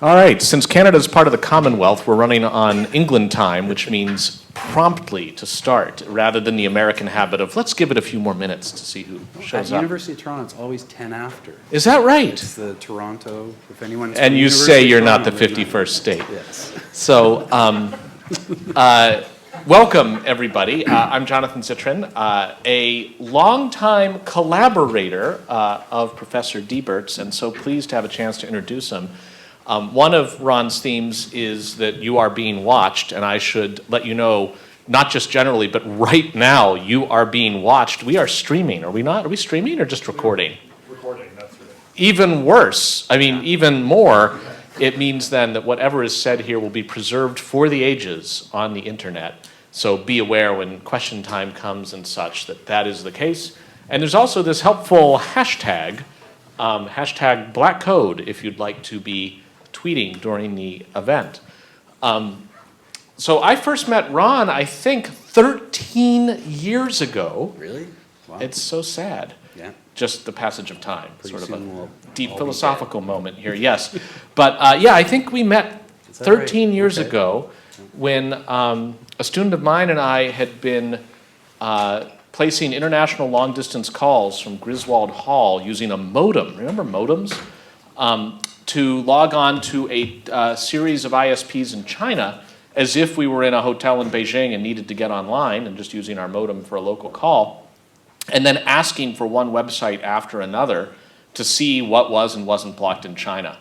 All right, since Canada is part of the Commonwealth, we're running on England time, which means promptly to start, rather than the American habit of let's give it a few more minutes to see who shows At up. University of Toronto, it's always 10 after. Is that right? It's the Toronto, if anyone's And from you University say of you're not the Toronto, they're 51st state. Yes. So, welcome everybody. I'm Jonathan Zittrain, a longtime collaborator of Professor Deibert's, and so pleased to have a chance to introduce him. One of Ron's themes is that you are being watched, and I should let you know, not just generally, but right now you are being watched. We are streaming, are we not? Are we streaming or just recording? Recording, that's right. Even worse, I mean, even more, it means then that whatever is said here will be preserved for the ages on the internet. So be aware when question time comes and such that that is the case. And there's also this helpful hashtag, hashtag black code, if you'd like to be tweeting during the event. So I first met Ron, I think, 13 years ago. Really? Wow. It's so sad. Yeah. Just the passage of time, Pretty sort of soon a we'll deep all be philosophical moment here, yes. But yeah, I think we met Is that 13 right? years Okay. ago when a student of mine and I had been placing international long-distance calls from Griswold Hall using a modem. Remember modems? To log on to a series of ISPs in China as if we were in a hotel in Beijing and needed to get online and just using our modem for a local call, and then asking for one website after another to see what was and wasn't blocked in China.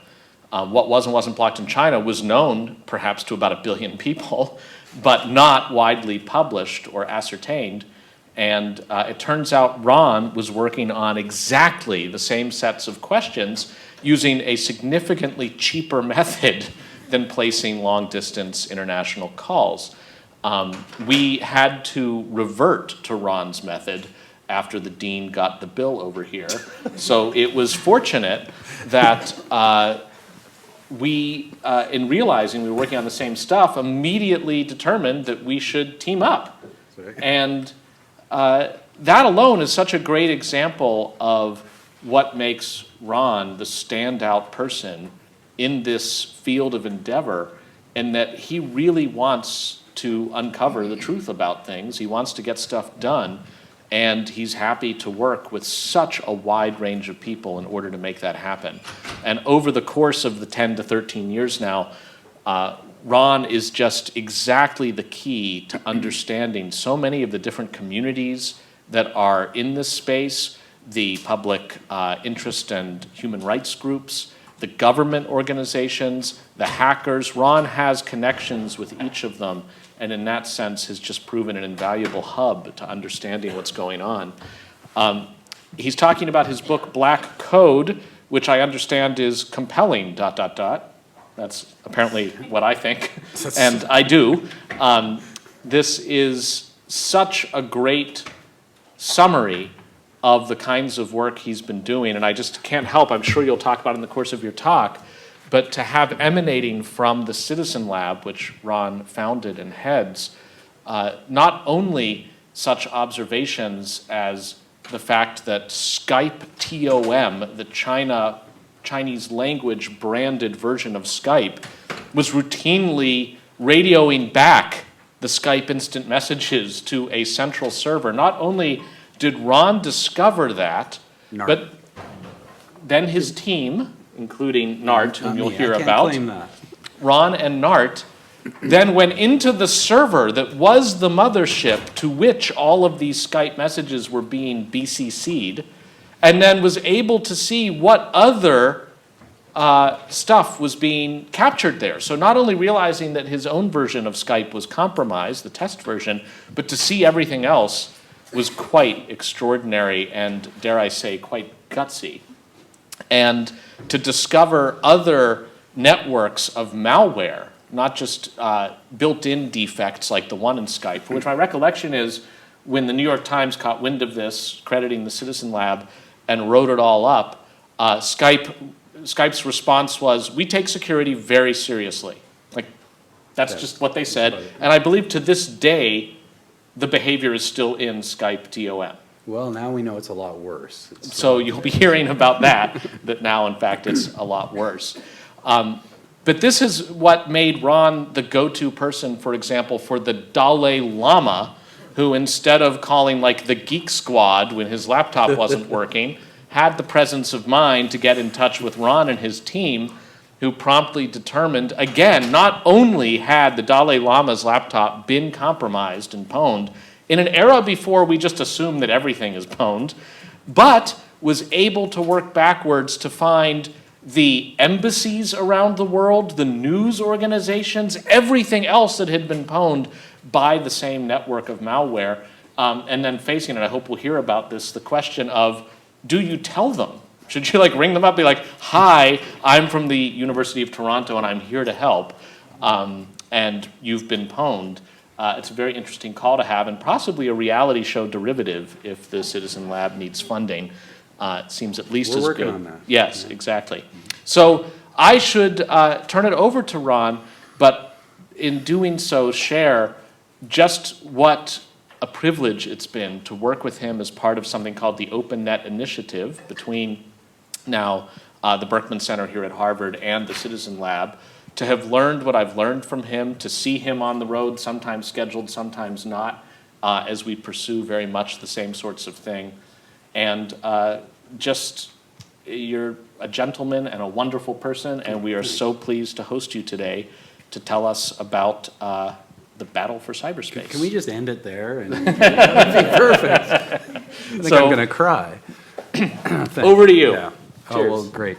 What was and wasn't blocked in China was known perhaps to about 1 billion people, but not widely published or ascertained. And it turns out Ron was working on exactly the same sets of questions using a significantly cheaper method than placing long-distance international calls. We had to revert to Ron's method after the dean got the bill over here. So it was fortunate that we, in realizing we were working on the same stuff, immediately determined that we should team up. And that alone is such a great example of what makes Ron the standout person in this field of endeavor, and that he really wants to uncover the truth about things. He wants to get stuff done, and he's happy to work with such a wide range of people in order to make that happen. And over the course of the 10 to 13 years now, Ron is just exactly the key to understanding so many of the different communities that are in this space, the public interest and human rights groups, the government organizations, the hackers. Ron has connections with each of them, and in that sense has just proven an invaluable hub to understanding what's going on. He's talking about his book, Black Code, which I understand is compelling, ... That's apparently what I think, and I do. This is such a great summary of the kinds of work he's been doing, and I just can't help, I'm sure you'll talk about it in the course of your talk, but to have emanating from the Citizen Lab, which Ron founded and heads, not only such observations as the fact that Skype TOM, the Chinese language branded version of Skype, was routinely radioing back the Skype instant messages to a central server. Not only did Ron discover that, but then his team, including Nart, whom you'll hear about, Ron and Nart, then went into the server that was the mothership to which all of these Skype messages were being BCC'd, and then was able to see what other stuff was being captured there. So not only realizing that his own version of Skype was compromised, the test version, but to see everything else was quite extraordinary and, dare I say, quite gutsy. And to discover other networks of malware, not just built-in defects like the one in Skype, for which my recollection is when the New York Times caught wind of this, crediting the Citizen Lab, and wrote it all up, Skype's response was, we take security very seriously. Like, that's just what they said. And I believe to this day, the behavior is still in Skype TOM. Well, now we know it's a lot worse. So you'll be hearing about that now, in fact, it's a lot worse. But this is what made Ron the go-to person, for example, for the Dalai Lama, who instead of calling like the Geek Squad when his laptop wasn't working, had the presence of mind to get in touch with Ron and his team, who promptly determined, again, not only had the Dalai Lama's laptop been compromised and pwned, in an era before we just assumed that everything is pwned, but was able to work backwards to find the embassies around the world, the news organizations, everything else that had been pwned by the same network of malware. And then facing it, I hope we'll hear about this, the question of, do you tell them? Should you like ring them up, be like, hi, I'm from the University of Toronto and I'm here to help, and you've been pwned? It's a very interesting call to have, and possibly a reality show derivative if the Citizen Lab needs funding. It seems at least We're as working good. on that. Yes, exactly. So I should turn it over to Ron, but in doing so, share just what a privilege it's been to work with him as part of something called the OpenNet Initiative between now the Berkman Center here at Harvard and the Citizen Lab, to have learned what I've learned from him, to see him on the road, sometimes scheduled, sometimes not, as we pursue very much the same sorts of thing. And just, you're a gentleman and a wonderful person, and we are so pleased to host you today to tell us about the battle for cyberspace. Can we just end it there? And that'd be perfect. I think I'm going to cry. Over to you. Yeah. Oh, Cheers. well, great.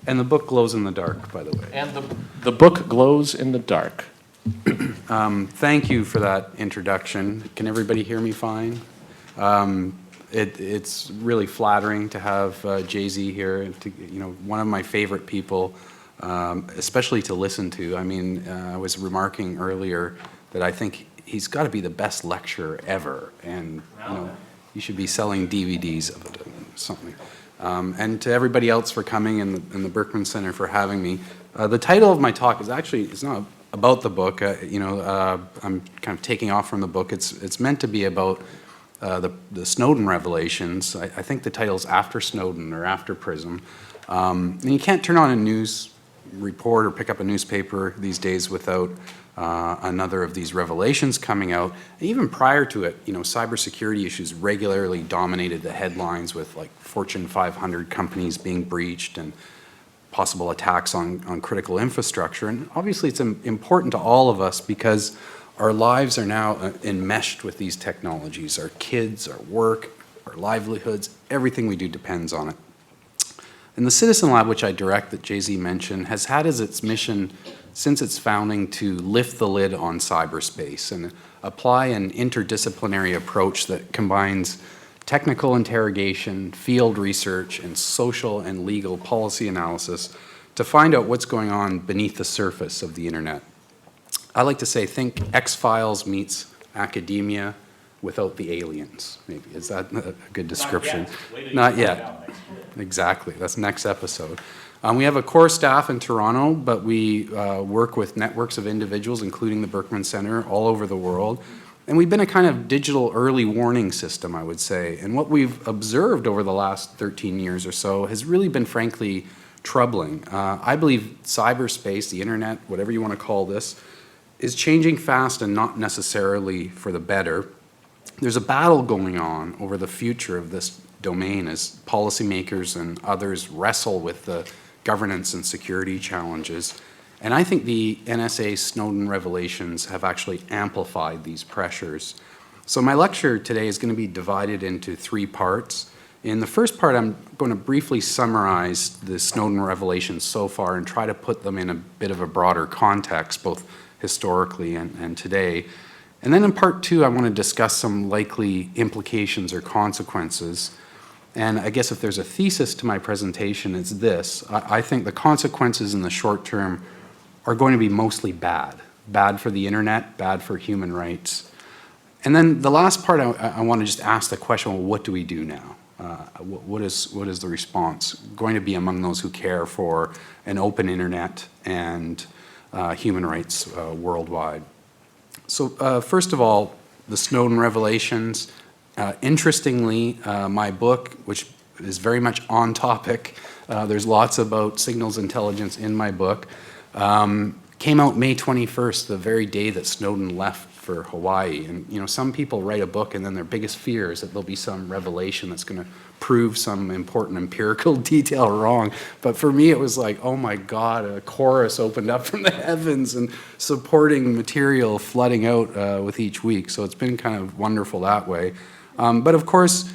And the book glows in the dark, by the way. And the book glows in the dark. Thank you for that introduction. Can everybody hear me fine? It's really flattering to have Jay-Z here, one of my favorite people, especially to listen to. I mean, I was remarking earlier that I think he's got to be the best lecturer ever, and you should be selling DVDs of it or something. And to everybody else for coming, and the Berkman Center for having me. The title of my talk is actually, it's not about the book. I'm kind of taking off from the book. It's meant to be about the Snowden Revelations. I think the title's After Snowden or After Prism. And you can't turn on a news report or pick up a newspaper these days without another of these revelations coming out. And even prior to it, cybersecurity issues regularly dominated the headlines with like Fortune 500 companies being breached and possible attacks on critical infrastructure. And obviously it's important to all of us because our lives are now enmeshed with these technologies. Our kids, our work, our livelihoods, everything we do depends on it. And the Citizen Lab, which I direct, that Jay-Z mentioned, has had as its mission since its founding to lift the lid on cyberspace and apply an interdisciplinary approach that combines technical interrogation, field research, and social and legal policy analysis to find out what's going on beneath the surface of the internet. I like to say, think X-Files meets academia without the aliens, maybe. Is that a good description? Not yet. Exactly. That's next episode. We have a core staff in Toronto, but we work with networks of individuals, including the Berkman Center, all over the world. And we've been a kind of digital early warning system, I would say. And what we've observed over the last 13 years or so has really been, frankly, troubling. I believe cyberspace, the internet, whatever you want to call this, is changing fast and not necessarily for the better. There's a battle going on over the future of this domain as policymakers and others wrestle with the governance and security challenges. And I think the NSA Snowden Revelations have actually amplified these pressures. So my lecture today is going to be divided into 3 parts. In the first part, I'm going to briefly summarize the Snowden Revelations so far and try to put them in a bit of a broader context, both historically and today. And then in part 2, I want to discuss some likely implications or consequences. And I guess if there's a thesis to my presentation, it's this. I think the consequences in the short term are going to be mostly bad. Bad for the internet, bad for human rights. And then the last part, I want to just ask the question, well, what do we do now? What is the response going to be among those who care for an open internet and human rights worldwide? So first of all, the Snowden Revelations. Interestingly, my book, which is very much on topic, there's lots about signals intelligence in my book, came out May 21st, the very day that Snowden left for Hawaii. And you know, some people write a book and then their biggest fear is that there'll be some revelation that's going to prove some important empirical detail wrong. But for me, it was like, oh my God, a chorus opened up from the heavens and supporting material flooding out with each week. So it's been kind of wonderful that way. But of course,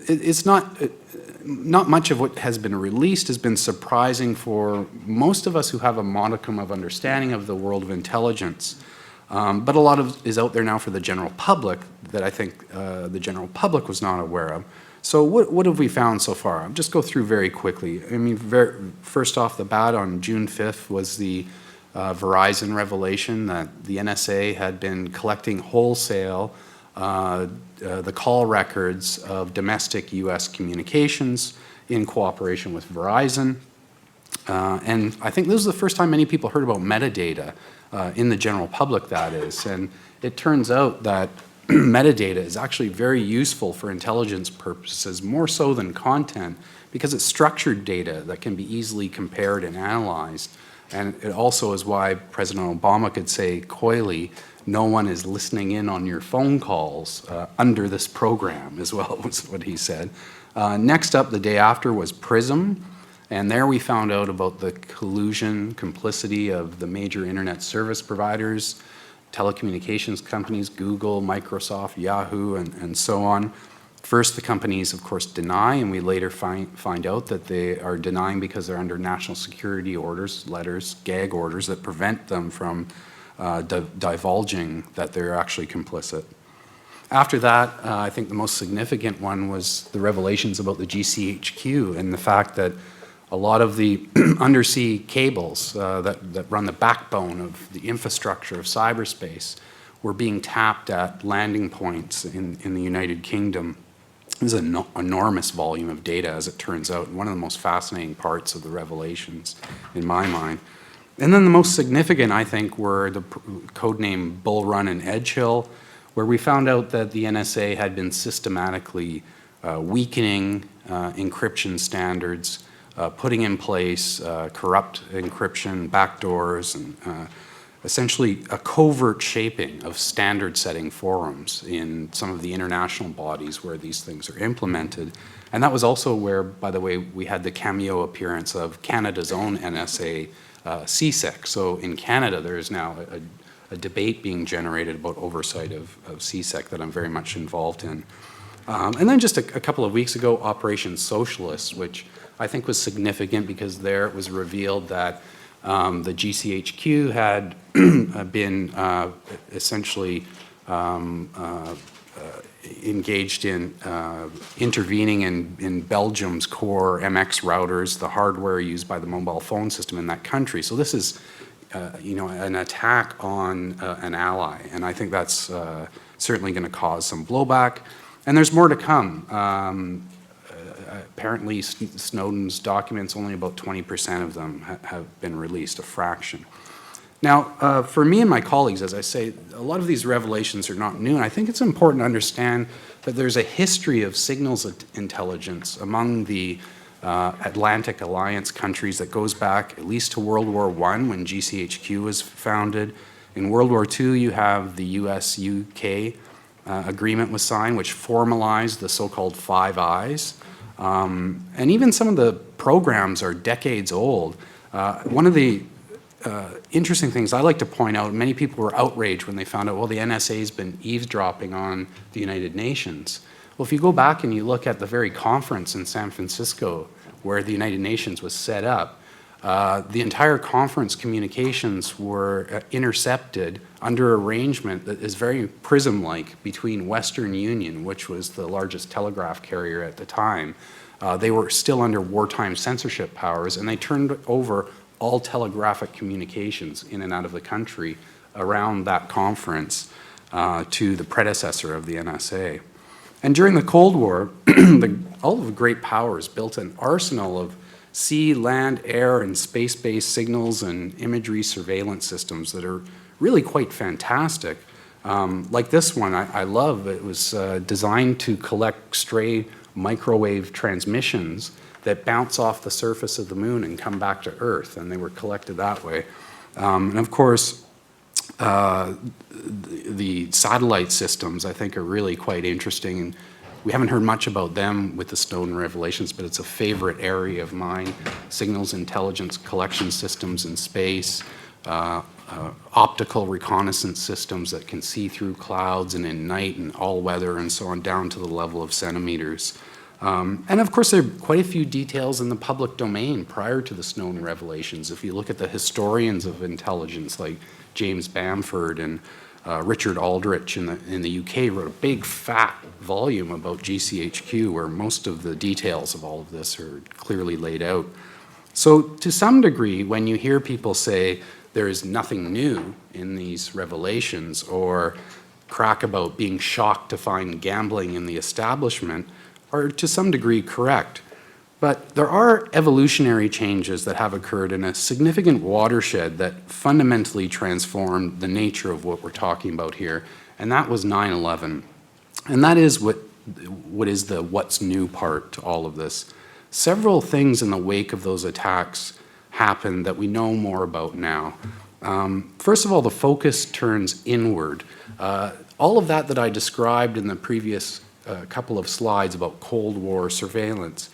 it's not much of what has been released has been surprising for most of us who have a modicum of understanding of the world of intelligence. But a lot of is out there now for the general public that I think the general public was not aware of. So what have we found so far? I'll just go through very quickly. I mean, first off the bat, on June 5th was the Verizon revelation that the NSA had been collecting wholesale the call records of domestic U.S. communications in cooperation with Verizon. And I think this is the first time many people heard about metadata in the general public, that is. And it turns out that metadata is actually very useful for intelligence purposes, more so than content, because it's structured data that can be easily compared and analyzed. And it also is why President Obama could say coyly, no one is listening in on your phone calls under this program, as well, was what he said. Next up, the day after, was PRISM. And there we found out about the collusion, complicity of the major internet service providers, telecommunications companies, Google, Microsoft, Yahoo, and so on. First, the companies, of course, deny, and we later find out that they are denying because they're under national security orders, letters, gag orders that prevent them from divulging that they're actually complicit. After that, I think the most significant one was the revelations about the GCHQ and the fact that a lot of the undersea cables that run the backbone of the infrastructure of cyberspace were being tapped at landing points in the United Kingdom. This is an enormous volume of data, as it turns out, and one of the most fascinating parts of the revelations, in my mind. And then the most significant, I think, were the codename Bull Run and Edge Hill, where we found out that the NSA had been systematically weakening encryption standards, putting in place corrupt encryption backdoors, and essentially a covert shaping of standard-setting forums in some of the international bodies where these things are implemented. And that was also where, by the way, we had the cameo appearance of Canada's own NSA, CSEC. So in Canada, there is now a debate being generated about oversight of CSEC that I'm very much involved in. And then just a couple of weeks ago, Operation Socialist, which I think was significant because there it was revealed that the GCHQ had been essentially engaged in intervening in Belgium's core MX routers, the hardware used by the mobile phone system in that country. So this is, an attack on an ally, and I think that's certainly going to cause some blowback. And there's more to come. Apparently, Snowden's documents, only about 20% of them have been released, a fraction. Now, for me and my colleagues, as I say, a lot of these revelations are not new, and I think it's important to understand that there's a history of signals intelligence among the Atlantic Alliance countries that goes back at least to World War I, when GCHQ was founded. In World War II, you have the US-UK agreement was signed, which formalized the so-called Five Eyes. And even some of the programs are decades old. One of the interesting things I like to point out, many people were outraged when they found out, well, the NSA's been eavesdropping on the United Nations. Well, if you go back and you look at the very conference in San Francisco where the United Nations was set up, the entire conference communications were intercepted under arrangement that is very PRISM-like between Western Union, which was the largest telegraph carrier at the time. They were still under wartime censorship powers, and they turned over all telegraphic communications in and out of the country around that conference to the predecessor of the NSA. And during the Cold War, all of the great powers built an arsenal of sea, land, air, and space-based signals and imagery surveillance systems that are really quite fantastic. Like this one, I love. It was designed to collect stray microwave transmissions that bounce off the surface of the moon and come back to Earth, and they were collected that way. And of course, the satellite systems, I think, are really quite interesting. And we haven't heard much about them with the Snowden Revelations, but it's a favorite area of mine. Signals intelligence collection systems in space, optical reconnaissance systems that can see through clouds and in night and all weather and so on, down to the level of centimeters. And of course, there are quite a few details in the public domain prior to the Snowden Revelations. If you look at the historians of intelligence like James Bamford and Richard Aldrich in the UK wrote a big fat volume about GCHQ where most of the details of all of this are clearly laid out. So to some degree, when you hear people say there is nothing new in these revelations or crack about being shocked to find gambling in the establishment, are to some degree correct. But there are evolutionary changes that have occurred in a significant watershed that fundamentally transformed the nature of what we're talking about here, and that was 9/11. And that is what is the what's new part to all of this. Several things in the wake of those attacks happened that we know more about now. First of all, the focus turns inward. All of that I described in the previous couple of slides about Cold War surveillance,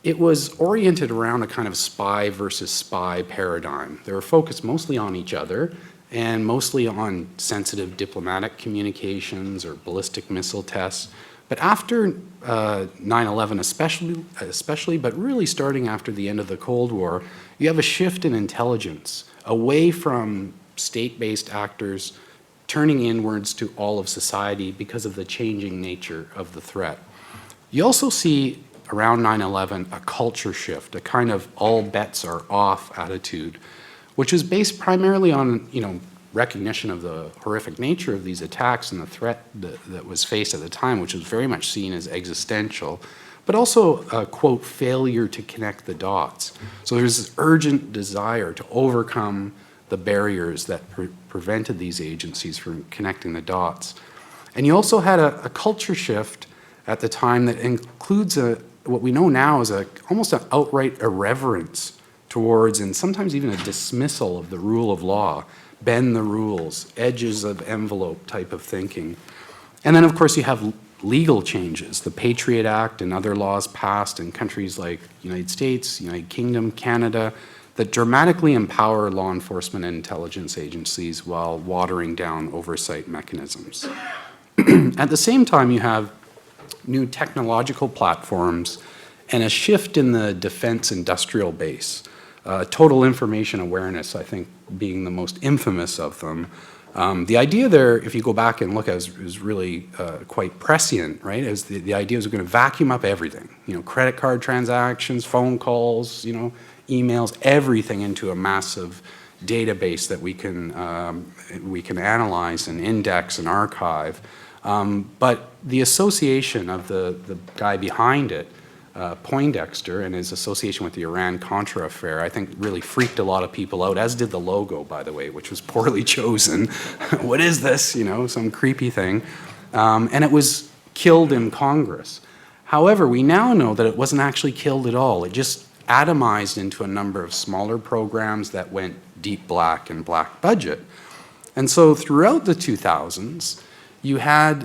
it was oriented around a kind of spy versus spy paradigm. They were focused mostly on each other and mostly on sensitive diplomatic communications or ballistic missile tests. But after 9/11 especially, but really starting after the end of the Cold War, you have a shift in intelligence away from state-based actors turning inwards to all of society because of the changing nature of the threat. You also see around 9/11 a culture shift, a kind of all bets are off attitude, which is based primarily on recognition of the horrific nature of these attacks and the threat that was faced at the time, which was very much seen as existential, but also a, quote, failure to connect the dots. So there's this urgent desire to overcome the barriers that prevented these agencies from connecting the dots. And you also had a culture shift at the time that includes what we know now as almost an outright irreverence towards, and sometimes even a dismissal of the rule of law, bend the rules, edges of envelope type of thinking. And then, of course, you have legal changes, the Patriot Act and other laws passed in countries like United States, United Kingdom, Canada, that dramatically empower law enforcement and intelligence agencies while watering down oversight mechanisms. At the same time, you have new technological platforms and a shift in the defense industrial base. Total information awareness, I think, being the most infamous of them. The idea there, if you go back and look at it, is really quite prescient, right? As the idea is we're going to vacuum up everything. Credit card transactions, phone calls, emails, everything into a massive database that we can analyze and index and archive. But the association of the guy behind it, Poindexter, and his association with the Iran-Contra affair, I think really freaked a lot of people out, as did the logo, by the way, which was poorly chosen. What is this? Some creepy thing. And it was killed in Congress. However, we now know that it wasn't actually killed at all. It just atomized into a number of smaller programs that went deep black and black budget. And so throughout the 2000s, you had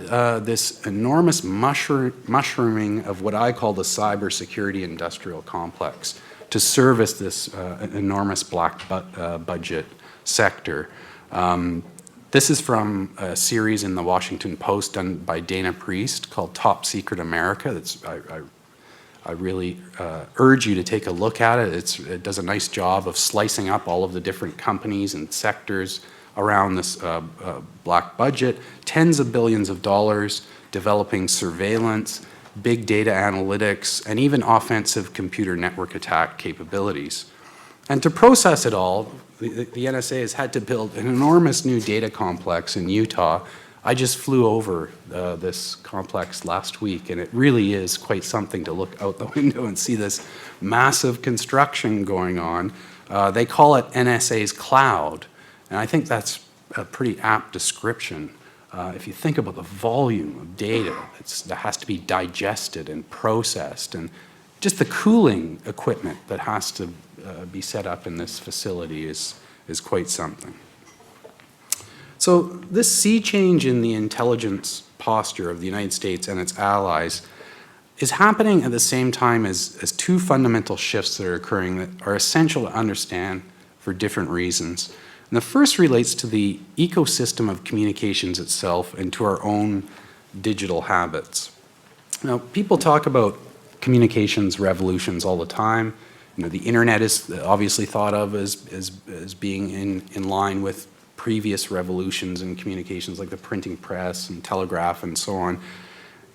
this enormous mushrooming of what I call the cybersecurity industrial complex to service this enormous black budget sector. This is from a series in the Washington Post done by Dana Priest called Top Secret America. I really urge you to take a look at it. It does a nice job of slicing up all of the different companies and sectors around this black budget, tens of billions of dollars, developing surveillance, big data analytics, and even offensive computer network attack capabilities. And to process it all, the NSA has had to build an enormous new data complex in Utah. I just flew over this complex last week, and it really is quite something to look out the window and see this massive construction going on. They call it NSA's cloud, and I think that's a pretty apt description. If you think about the volume of data that has to be digested and processed, and just the cooling equipment that has to be set up in this facility is quite something. So this sea change in the intelligence posture of the United States and its allies is happening at the same time as two fundamental shifts that are occurring that are essential to understand for different reasons. And the first relates to the ecosystem of communications itself and to our own digital habits. Now, people talk about communications revolutions all the time. You know, the internet is obviously thought of as being in line with previous revolutions in communications like the printing press and telegraph and so on.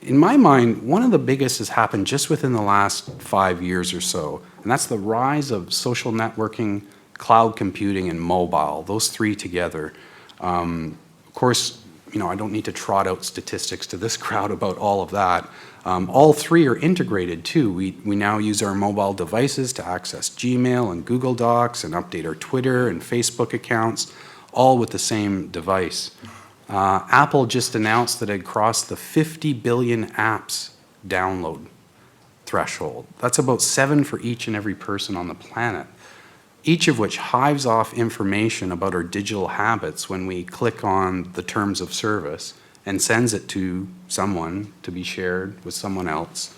In my mind, one of the biggest has happened just within the last 5 years or so, and that's the rise of social networking, cloud computing, and mobile, those three together. Of course, you know, I don't need to trot out statistics to this crowd about all of that. All three are integrated too. We now use our mobile devices to access Gmail and Google Docs and update our Twitter and Facebook accounts, all with the same device. Apple just announced that it had crossed the 50 billion apps download threshold. That's about 7 for each and every person on the planet, each of which hives off information about our digital habits when we click on the terms of service and sends it to someone to be shared with someone else.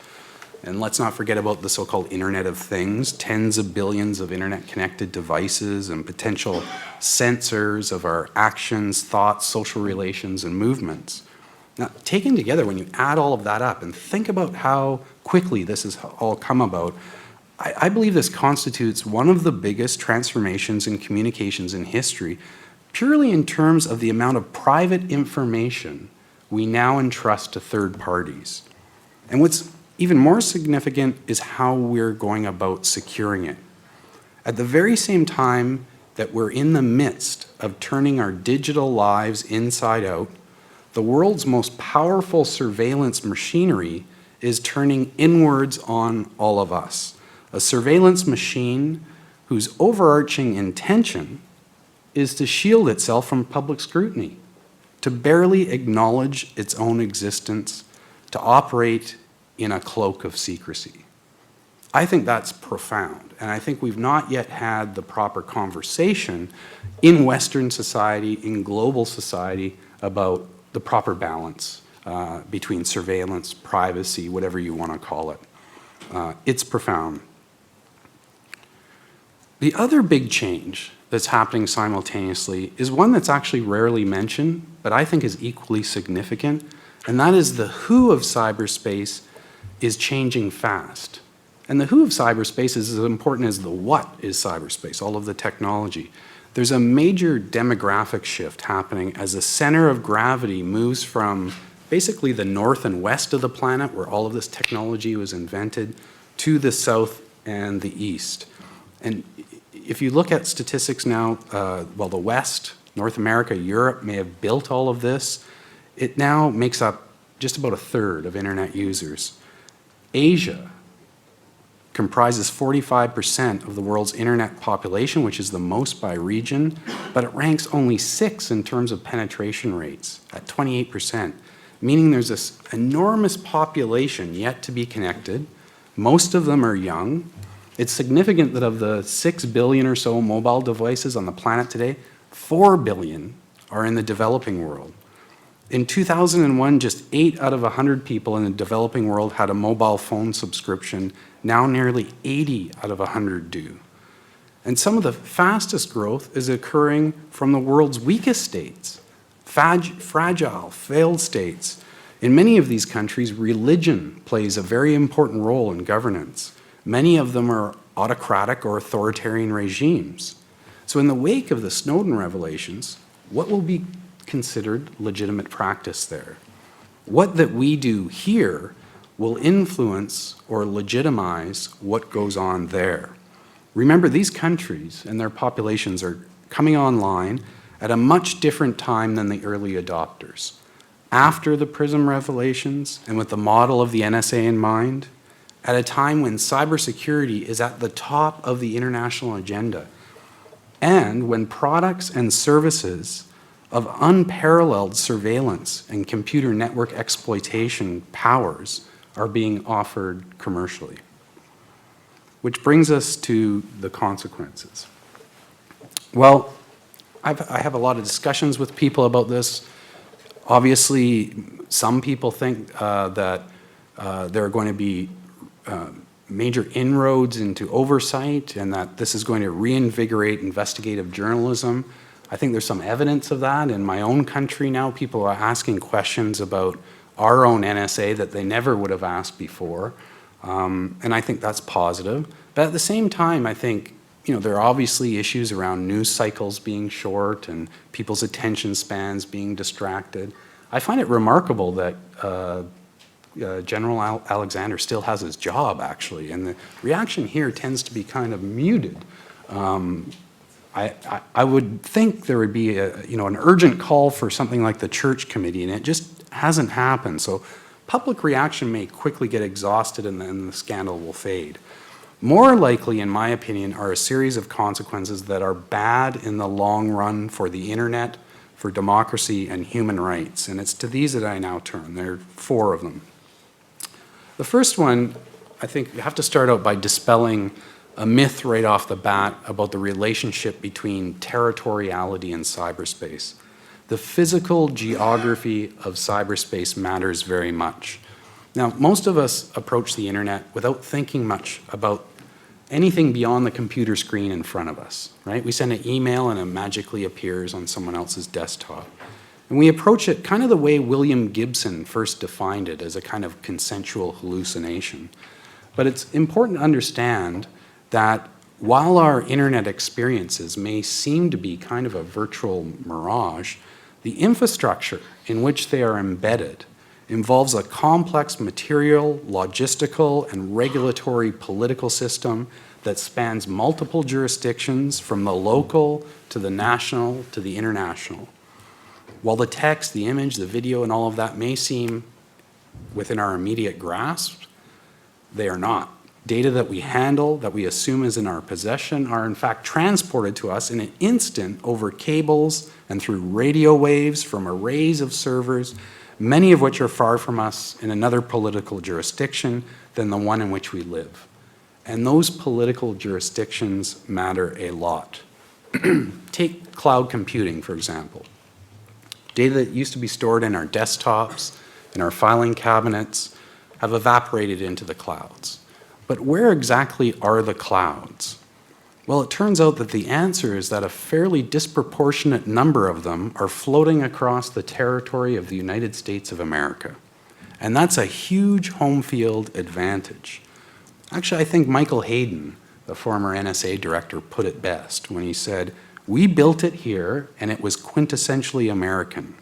And let's not forget about the so-called Internet of Things, tens of billions of internet-connected devices and potential sensors of our actions, thoughts, social relations, and movements. Now, taken together, when you add all of that up and think about how quickly this has all come about, I believe this constitutes one of the biggest transformations in communications in history, purely in terms of the amount of private information we now entrust to third parties. And what's even more significant is how we're going about securing it. At the very same time that we're in the midst of turning our digital lives inside out, the world's most powerful surveillance machinery is turning inwards on all of us. A surveillance machine whose overarching intention is to shield itself from public scrutiny, to barely acknowledge its own existence, to operate in a cloak of secrecy. I think that's profound, and I think we've not yet had the proper conversation in Western society, in global society, about the proper balance between surveillance, privacy, whatever you want to call it. It's profound. The other big change that's happening simultaneously is one that's actually rarely mentioned, but I think is equally significant, and that is the who of cyberspace is changing fast. And the who of cyberspace is as important as the what is cyberspace, all of the technology. There's a major demographic shift happening as the center of gravity moves from basically the north and west of the planet, where all of this technology was invented, to the south and the east. And if you look at statistics now, well, the West, North America, Europe may have built all of this. It now makes up just about 1/3 of internet users. Asia comprises 45% of the world's internet population, which is the most by region, but it ranks only 6th in terms of penetration rates at 28%, meaning there's this enormous population yet to be connected. Most of them are young. It's significant that of the 6 billion or so mobile devices on the planet today, 4 billion are in the developing world. In 2001, just 8 out of 100 people in the developing world had a mobile phone subscription. Now nearly 80 out of 100 do. And some of the fastest growth is occurring from the world's weakest states, fragile, failed states. In many of these countries, religion plays a very important role in governance. Many of them are autocratic or authoritarian regimes. So in the wake of the Snowden Revelations, what will be considered legitimate practice there? What that we do here will influence or legitimize what goes on there. Remember, these countries and their populations are coming online at a much different time than the early adopters. After the PRISM revelations and with the model of the NSA in mind, at a time when cybersecurity is at the top of the international agenda, and when products and services of unparalleled surveillance and computer network exploitation powers are being offered commercially. Which brings us to the consequences. Well, I have a lot of discussions with people about this. Obviously, some people think that there are going to be major inroads into oversight and that this is going to reinvigorate investigative journalism. I think there's some evidence of that. In my own country now, people are asking questions about our own NSA that they never would have asked before. And I think that's positive. But at the same time, I think there are obviously issues around news cycles being short and people's attention spans being distracted. I find it remarkable that General Alexander still has his job, actually, and the reaction here tends to be kind of muted. I would think there would be an urgent call for something like the Church Committee, and it just hasn't happened. So public reaction may quickly get exhausted and then the scandal will fade. More likely, in my opinion, are a series of consequences that are bad in the long run for the internet, for democracy, and human rights. And it's to these that I now turn. There are 4 of them. The first one, I think you have to start out by dispelling a myth right off the bat about the relationship between territoriality and cyberspace. The physical geography of cyberspace matters very much. Now, most of us approach the internet without thinking much about anything beyond the computer screen in front of us, right? We send an email and it magically appears on someone else's desktop. And we approach it kind of the way William Gibson first defined it, as a kind of consensual hallucination. But it's important to understand that while our internet experiences may seem to be kind of a virtual mirage, the infrastructure in which they are embedded involves a complex material, logistical, and regulatory political system that spans multiple jurisdictions from the local to the national to the international. While the text, the image, the video, and all of that may seem within our immediate grasp, they are not. Data that we handle, that we assume is in our possession, are in fact transported to us in an instant over cables and through radio waves from arrays of servers, many of which are far from us in another political jurisdiction than the one in which we live. And those political jurisdictions matter a lot. Take cloud computing, for example. Data that used to be stored in our desktops, in our filing cabinets, have evaporated into the clouds. But where exactly are the clouds? Well, it turns out that the answer is that a fairly disproportionate number of them are floating across the territory of the United States of America. And that's a huge home field advantage. Actually, I think Michael Hayden, the former NSA director, put it best when he said, "We built it here and it was quintessentially American.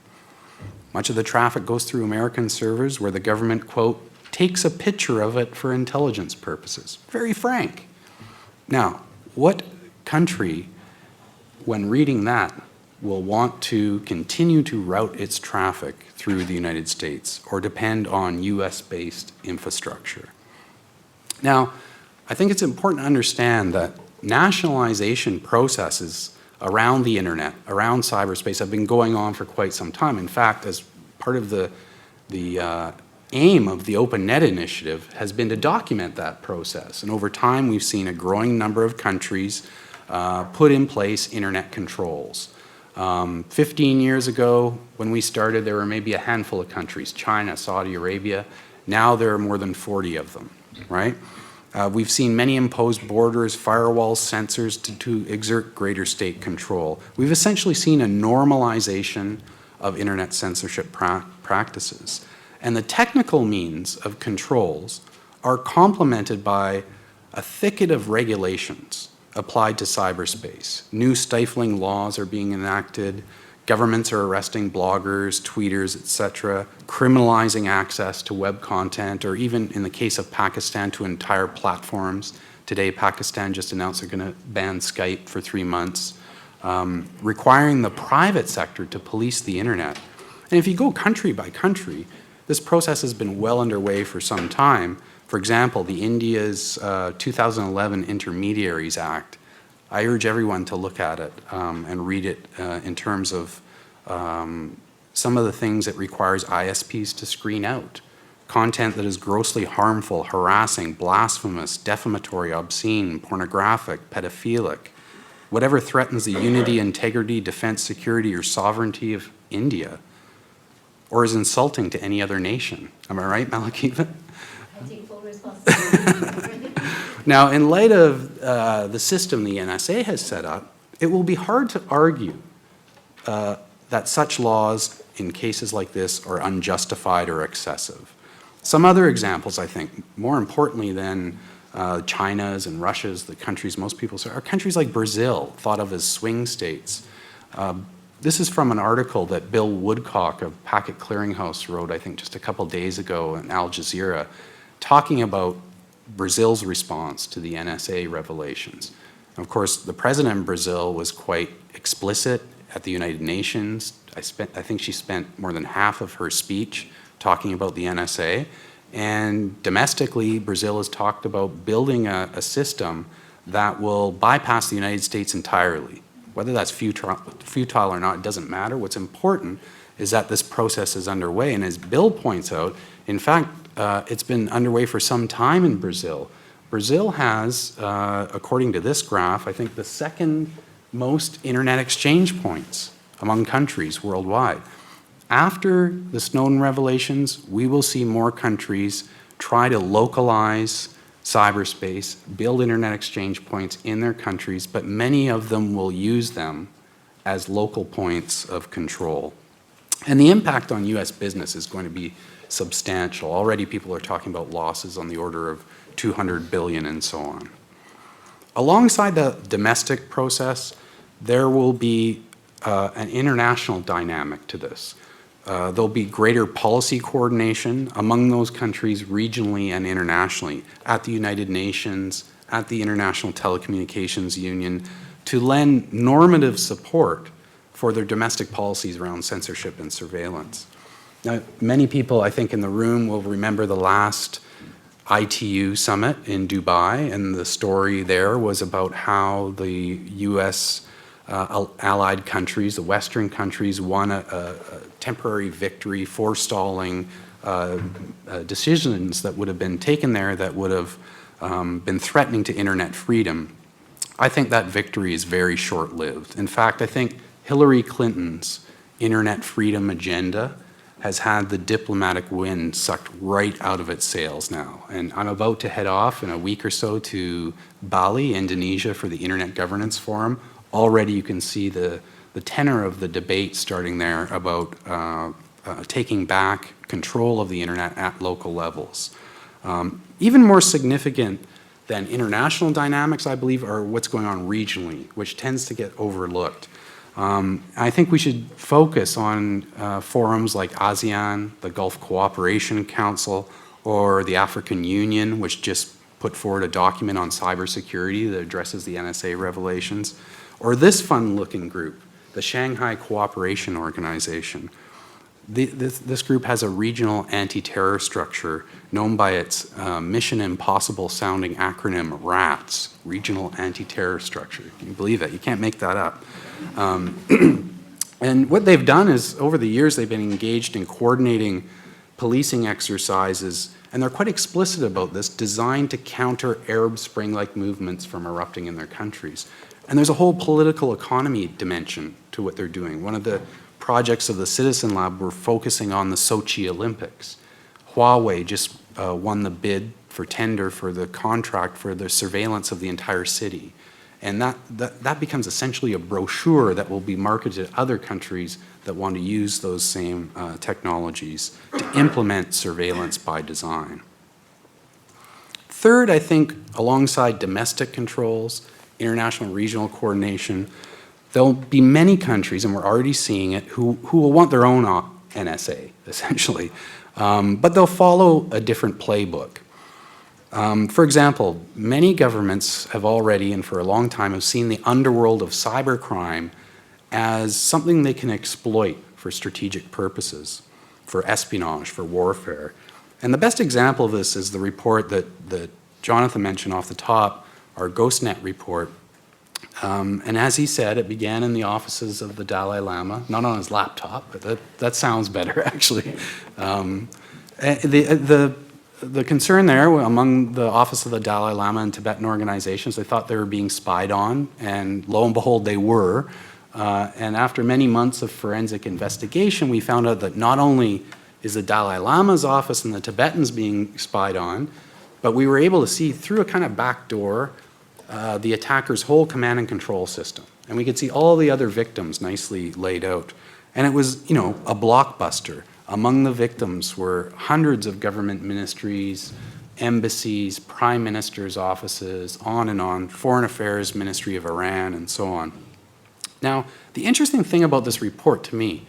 Much of the traffic goes through American servers where the government, quote, takes a picture of it for intelligence purposes." Very frank. Now, what country, when reading that, will want to continue to route its traffic through the United States or depend on US-based infrastructure? Now, I think it's important to understand that nationalization processes around the internet, around cyberspace, have been going on for quite some time. In fact, as part of the aim of the OpenNet initiative has been to document that process. And over time, we've seen a growing number of countries put in place internet controls. 15 years ago, when we started, there were maybe a handful of countries, China, Saudi Arabia. Now there are more than 40 of them, right? We've seen many impose borders, firewalls, censors to exert greater state control. We've essentially seen a normalization of internet censorship practices. And the technical means of controls are complemented by a thicket of regulations applied to cyberspace. New stifling laws are being enacted. Governments are arresting bloggers, tweeters, etc., criminalizing access to web content, or even in the case of Pakistan, to entire platforms. Today, Pakistan just announced they're going to ban Skype for 3 months, requiring the private sector to police the internet. And if you go country by country, this process has been well underway for some time. For example, the India's 2011 Intermediaries Act. I urge everyone to look at it and read it in terms of some of the things it requires ISPs to screen out. content that is grossly harmful, harassing, blasphemous, defamatory, obscene, pornographic, pedophilic, whatever threatens the unity, integrity, defense, security, or sovereignty of India, or is insulting to any other nation. Am I right, Malakiva? I take full responsibility. Now, in light of the system the NSA has set up, it will be hard to argue that such laws in cases like this are unjustified or excessive. Some other examples, I think, more importantly than China's and Russia's, the countries most people say, are countries like Brazil, thought of as swing states. This is from an article that Bill Woodcock of Packet Clearinghouse wrote, I think, just a couple days ago in Al Jazeera, talking about Brazil's response to the NSA revelations. Of course, the president of Brazil was quite explicit at the United Nations. I think she spent more than half of her speech talking about the NSA. And domestically, Brazil has talked about building a system that will bypass the United States entirely. Whether that's futile or not, it doesn't matter. What's important is that this process is underway. And as Bill points out, in fact, it's been underway for some time in Brazil. Brazil has, according to this graph, I think the second most internet exchange points among countries worldwide. After the Snowden revelations, we will see more countries try to localize cyberspace, build internet exchange points in their countries, but many of them will use them as local points of control. And the impact on US business is going to be substantial. Already people are talking about losses on the order of 200 billion and so on. Alongside the domestic process, there will be an international dynamic to this. There'll be greater policy coordination among those countries regionally and internationally at the United Nations, at the International Telecommunications Union, to lend normative support for their domestic policies around censorship and surveillance. Now, many people, I think, in the room will remember the last ITU summit in Dubai, and the story there was about how the US allied countries, the Western countries, won a temporary victory forestalling decisions that would have been taken there that would have been threatening to internet freedom. I think that victory is very short-lived. In fact, I think Hillary Clinton's internet freedom agenda has had the diplomatic wind sucked right out of its sails now. And I'm about to head off in a week or so to Bali, Indonesia, for the Internet Governance Forum. Already you can see the tenor of the debate starting there about taking back control of the internet at local levels. Even more significant than international dynamics, I believe, are what's going on regionally, which tends to get overlooked. I think we should focus on forums like ASEAN, the Gulf Cooperation Council, or the African Union, which just put forward a document on cybersecurity that addresses the NSA revelations, or this fun-looking group, the Shanghai Cooperation Organization. This group has a regional anti-terror structure known by its Mission Impossible sounding acronym RATS, Regional Anti-Terror Structure. Can you believe it? You can't make that up. And what they've done is, over the years, they've been engaged in coordinating policing exercises, and they're quite explicit about this, designed to counter Arab Spring-like movements from erupting in their countries. And there's a whole political economy dimension to what they're doing. One of the projects of the Citizen Lab were focusing on the Sochi Olympics. Huawei just won the bid for tender for the contract for the surveillance of the entire city. And that becomes essentially a brochure that will be marketed to other countries that want to use those same technologies to implement surveillance by design. Third, I think, alongside domestic controls, international regional coordination, there'll be many countries, and we're already seeing it, who will want their own NSA, essentially. But they'll follow a different playbook. For example, many governments have already, and for a long time, have seen the underworld of cybercrime as something they can exploit for strategic purposes, for espionage, for warfare. And the best example of this is the report that Jonathan mentioned off the top, our GhostNet report. And as he said, it began in the offices of the Dalai Lama, not on his laptop, but that sounds better, actually. The concern there among the Office of the Dalai Lama and Tibetan organizations, they thought they were being spied on, and lo and behold, they were. And after many months of forensic investigation, we found out that not only is the Dalai Lama's office and the Tibetans being spied on, but we were able to see through a kind of back door the attacker's whole command and control system. And we could see all the other victims nicely laid out. And it was, you know, a blockbuster. Among the victims were hundreds of government ministries, embassies, prime ministers' offices, on, Foreign Affairs Ministry of Iran, and so on. Now, the interesting thing about this report to me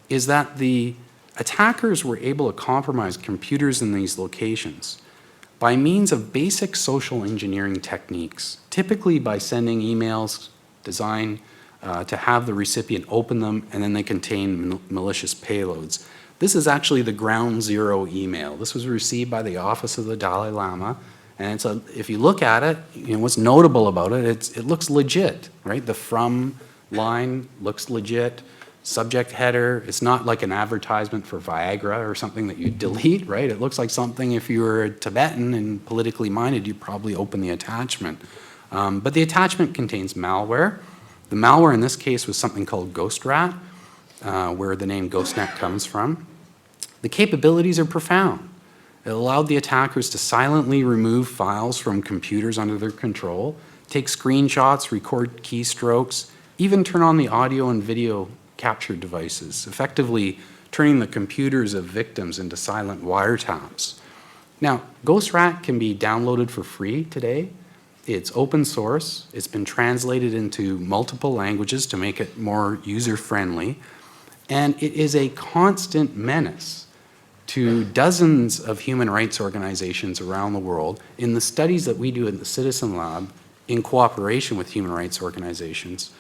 is that the attackers were able to compromise computers in these locations by means of basic social engineering techniques, typically by sending emails designed to have the recipient open them, and then they contain malicious payloads. This is actually the ground zero email. This was received by the Office of the Dalai Lama, and it's if you look at it, you know, what's notable about it, it looks legit, right? The from line looks legit. Subject header, it's not like an advertisement for Viagra or something that you delete, right? It looks like something, if you were Tibetan and politically minded, you'd probably open the attachment. But the attachment contains malware. The malware in this case was something called GhostRat, where the name GhostNet comes from. The capabilities are profound. It allowed the attackers to silently remove files from computers under their control, take screenshots, record keystrokes, even turn on the audio and video capture devices, effectively turning the computers of victims into silent wiretaps. Now, GhostRat can be downloaded for free today. It's open source. It's been translated into multiple languages to make it more user-friendly. And it is a constant menace to dozens of human rights organizations around the world. In the studies that we do at the Citizen Lab, in cooperation with human rights organizations,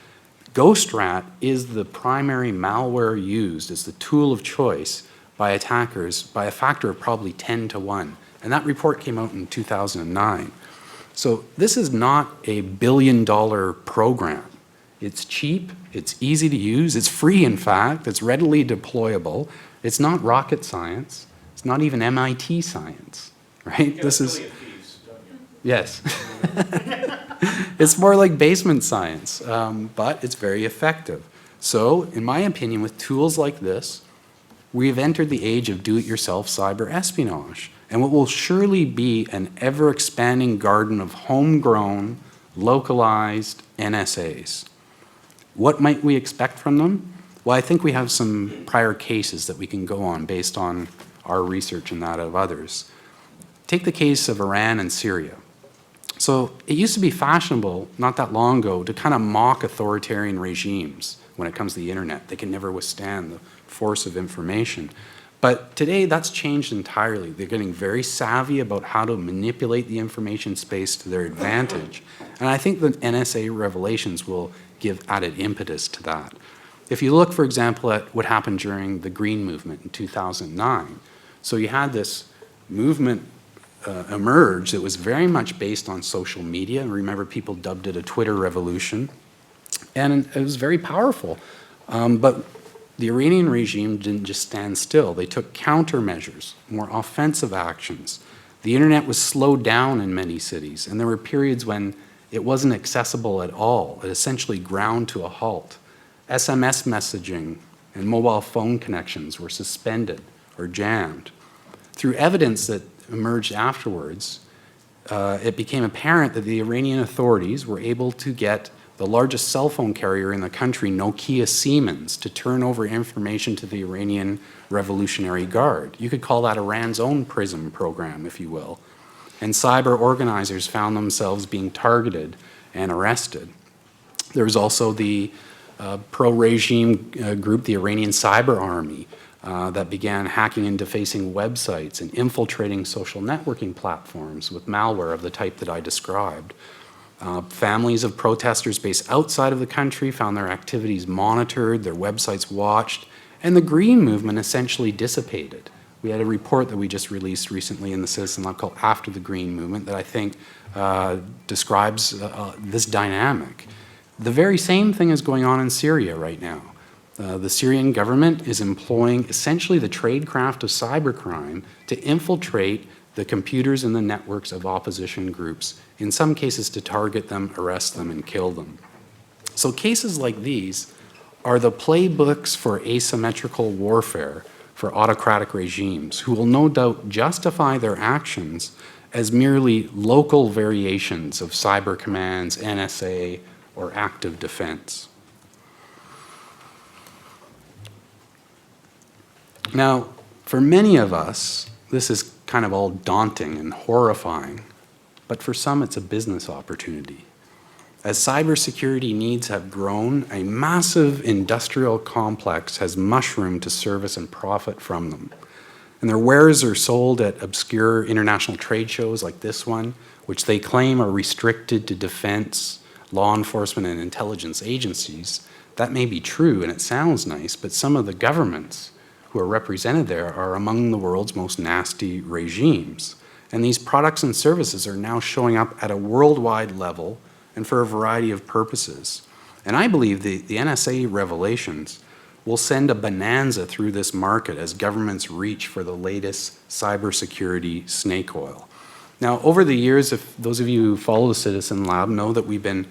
GhostRat is the primary malware used as the tool of choice by attackers by a factor of probably 10 to 1. And that report came out in 2009. So this is not a billion-dollar program. It's cheap, it's easy to use, it's free in fact, it's readily deployable. It's not rocket science, it's not even MIT science, right? This is, yes. It's more like basement science, but it's very effective. So, in my opinion, with tools like this, we've entered the age of do-it-yourself cyber espionage, and what will surely be an ever-expanding garden of homegrown, localized NSAs. What might we expect from them? Well, I think we have some prior cases that we can go on based on our research and that of others. Take the case of Iran and Syria. So it used to be fashionable, not that long ago, to kind of mock authoritarian regimes when it comes to the internet. They can never withstand the force of information. But today that's changed entirely. They're getting very savvy about how to manipulate the information space to their advantage. And I think the NSA revelations will give added impetus to that. If you look, for example, at what happened during the Green Movement in 2009, so you had this movement emerge that was very much based on social media. And remember, people dubbed it a Twitter revolution. And it was very powerful. But the Iranian regime didn't just stand still. They took countermeasures, more offensive actions. The internet was slowed down in many cities, and there were periods when it wasn't accessible at all. It essentially ground to a halt. SMS messaging and mobile phone connections were suspended or jammed. Through evidence that emerged afterwards, it became apparent that the Iranian authorities were able to get the largest cell phone carrier in the country, Nokia Siemens, to turn over information to the Iranian Revolutionary Guard. You could call that Iran's own PRISM program, if you will. And cyber organizers found themselves being targeted and arrested. There was also the pro-regime group, the Iranian Cyber Army, that began hacking and defacing websites and infiltrating social networking platforms with malware of the type that I described. Families of protesters based outside of the country found their activities monitored, their websites watched, and the Green Movement essentially dissipated. We had a report that we just released recently in the Citizen Lab called After the Green Movement that I think describes this dynamic. The very same thing is going on in Syria right now. The Syrian government is employing essentially the tradecraft of cybercrime to infiltrate the computers and the networks of opposition groups, in some cases to target them, arrest them, and kill them. So cases like these are the playbooks for asymmetrical warfare for autocratic regimes who will no doubt justify their actions as merely local variations of cyber commands, NSA, or active defense. Now, for many of us, this is kind of all daunting and horrifying, but for some it's a business opportunity. As cybersecurity needs have grown, a massive industrial complex has mushroomed to service and profit from them. And their wares are sold at obscure international trade shows like this one, which they claim are restricted to defense, law enforcement, and intelligence agencies. That may be true and it sounds nice, but some of the governments who are represented there are among the world's most nasty regimes. And these products and services are now showing up at a worldwide level and for a variety of purposes. And I believe the NSA revelations will send a bonanza through this market as governments reach for the latest cybersecurity snake oil. Now, over the years, if those of you who follow the Citizen Lab know that we've been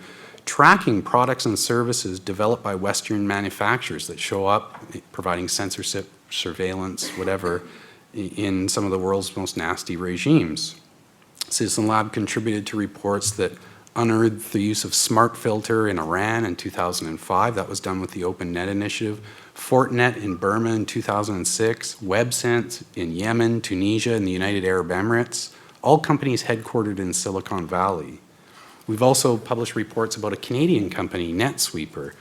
tracking products and services developed by Western manufacturers that show up providing censorship, surveillance, whatever, in some of the world's most nasty regimes. Citizen Lab contributed to reports that unearthed the use of Smart Filter in Iran in 2005. That was done with the Open Net Initiative. Fortinet in Burma in 2006. WebSense in Yemen, Tunisia, and the United Arab Emirates. All companies headquartered in Silicon Valley. We've also published reports about a Canadian company, NetSweeper,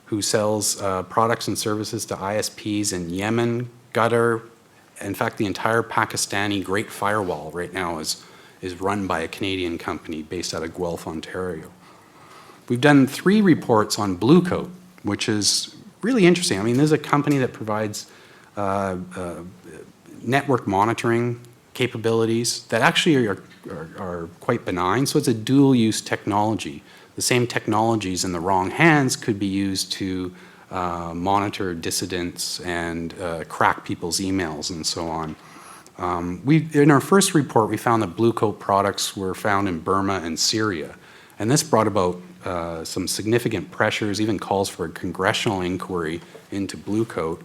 who sells products and services to ISPs in Yemen, Qatar. In fact, the entire Pakistani Great Firewall right now is run by a Canadian company based out of Guelph, Ontario. We've done 3 reports on Bluecoat, which is really interesting. I mean, this is a company that provides network monitoring capabilities that actually are quite benign. So it's a dual-use technology. The same technologies in the wrong hands could be used to monitor dissidents and crack people's emails and so on. In our first report, we found that Bluecoat products were found in Burma and Syria. And this brought about some significant pressures, even calls for a congressional inquiry into Bluecoat.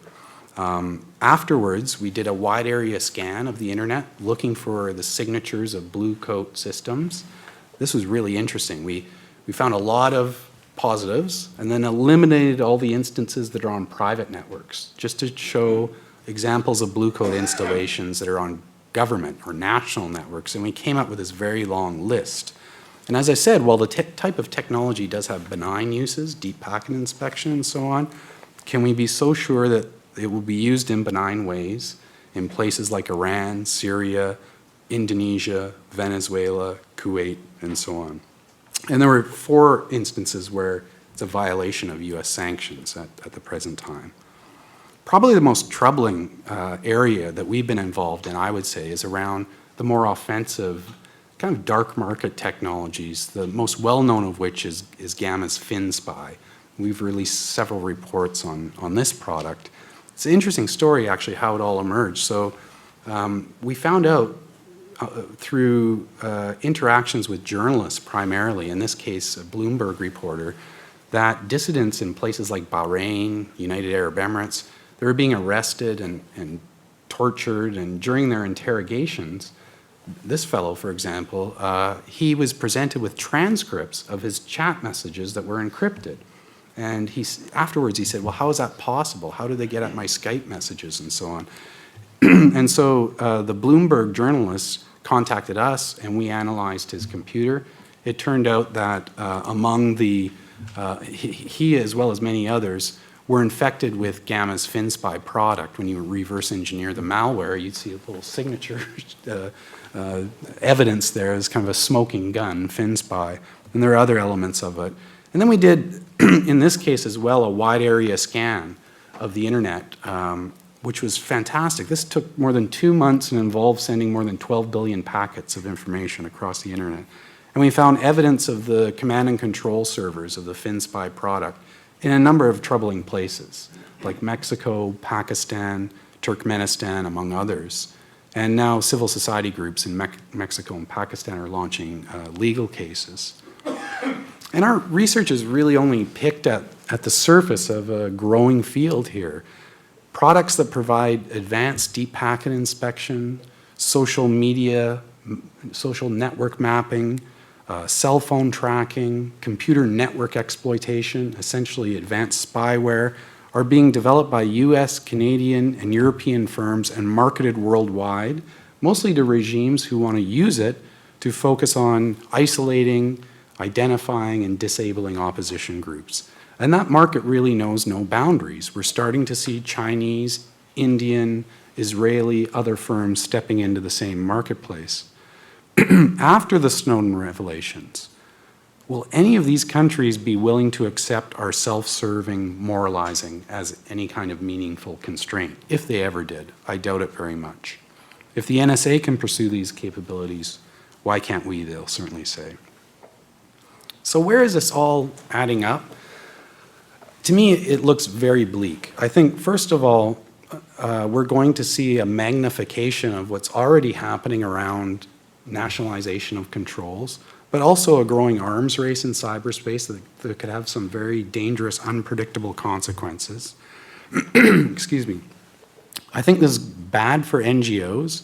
Afterwards, we did a wide area scan of the internet looking for the signatures of Bluecoat systems. This was really interesting. We found a lot of positives and then eliminated all the instances that are on private networks just to show examples of Bluecoat installations that are on government or national networks, and we came up with this very long list. And as I said, while the type of technology does have benign uses, deep packet inspection and so on, can we be so sure that it will be used in benign ways in places like Iran, Syria, Indonesia, Venezuela, Kuwait, and so on? And there were 4 instances where it's a violation of US sanctions at the present time. Probably the most troubling area that we've been involved in, I would say, is around the more offensive kind of dark market technologies, the most well-known of which is Gamma's FinSpy. We've released several reports on this product. It's an interesting story, actually, how it all emerged. So we found out through interactions with journalists primarily, in this case a Bloomberg reporter, that dissidents in places like Bahrain, United Arab Emirates, they were being arrested and tortured, and during their interrogations, this fellow, for example, he was presented with transcripts of his chat messages that were encrypted. And afterwards he said, well, how is that possible? How did they get at my Skype messages and so on? And so the Bloomberg journalists contacted us and we analyzed his computer. It turned out that among the, he as well as many others were infected with Gamma's FinSpy product. When you reverse engineer the malware, you'd see a little signature evidence there as kind of a smoking gun, FinSpy, and there are other elements of it. And then we did, in this case as well, a wide area scan of the internet, which was fantastic. This took more than 2 months and involved sending more than 12 billion packets of information across the internet. And we found evidence of the command and control servers of the FinSpy product in a number of troubling places. like Mexico, Pakistan, Turkmenistan, among others. And now civil society groups in Mexico and Pakistan are launching legal cases. And our research is really only picked at the surface of a growing field here. Products that provide advanced deep packet inspection, social media, social network mapping, cell phone tracking, computer network exploitation, essentially advanced spyware, are being developed by US, Canadian, and European firms and marketed worldwide, mostly to regimes who want to use it to focus on isolating, identifying, and disabling opposition groups. And that market really knows no boundaries. We're starting to see Chinese, Indian, Israeli, other firms stepping into the same marketplace. After the Snowden Revelations, will any of these countries be willing to accept our self-serving moralizing as any kind of meaningful constraint? If they ever did, I doubt it very much. If the NSA can pursue these capabilities, why can't we, they'll certainly say. So where is this all adding up? To me, it looks very bleak. I think, first of all, we're going to see a magnification of what's already happening around nationalization of controls, but also a growing arms race in cyberspace that could have some very dangerous, unpredictable consequences. Excuse me. I think this is bad for NGOs,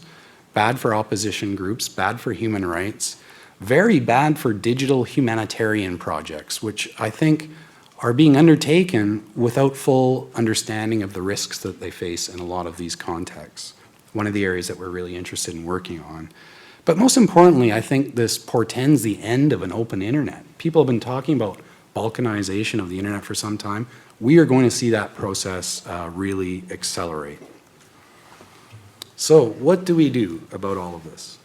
bad for opposition groups, bad for human rights, very bad for digital humanitarian projects, which I think are being undertaken without full understanding of the risks that they face in a lot of these contexts. One of the areas that we're really interested in working on. But most importantly, I think this portends the end of an open internet. People have been talking about balkanization of the internet for some time. We are going to see that process really accelerate. So what do we do about all of this?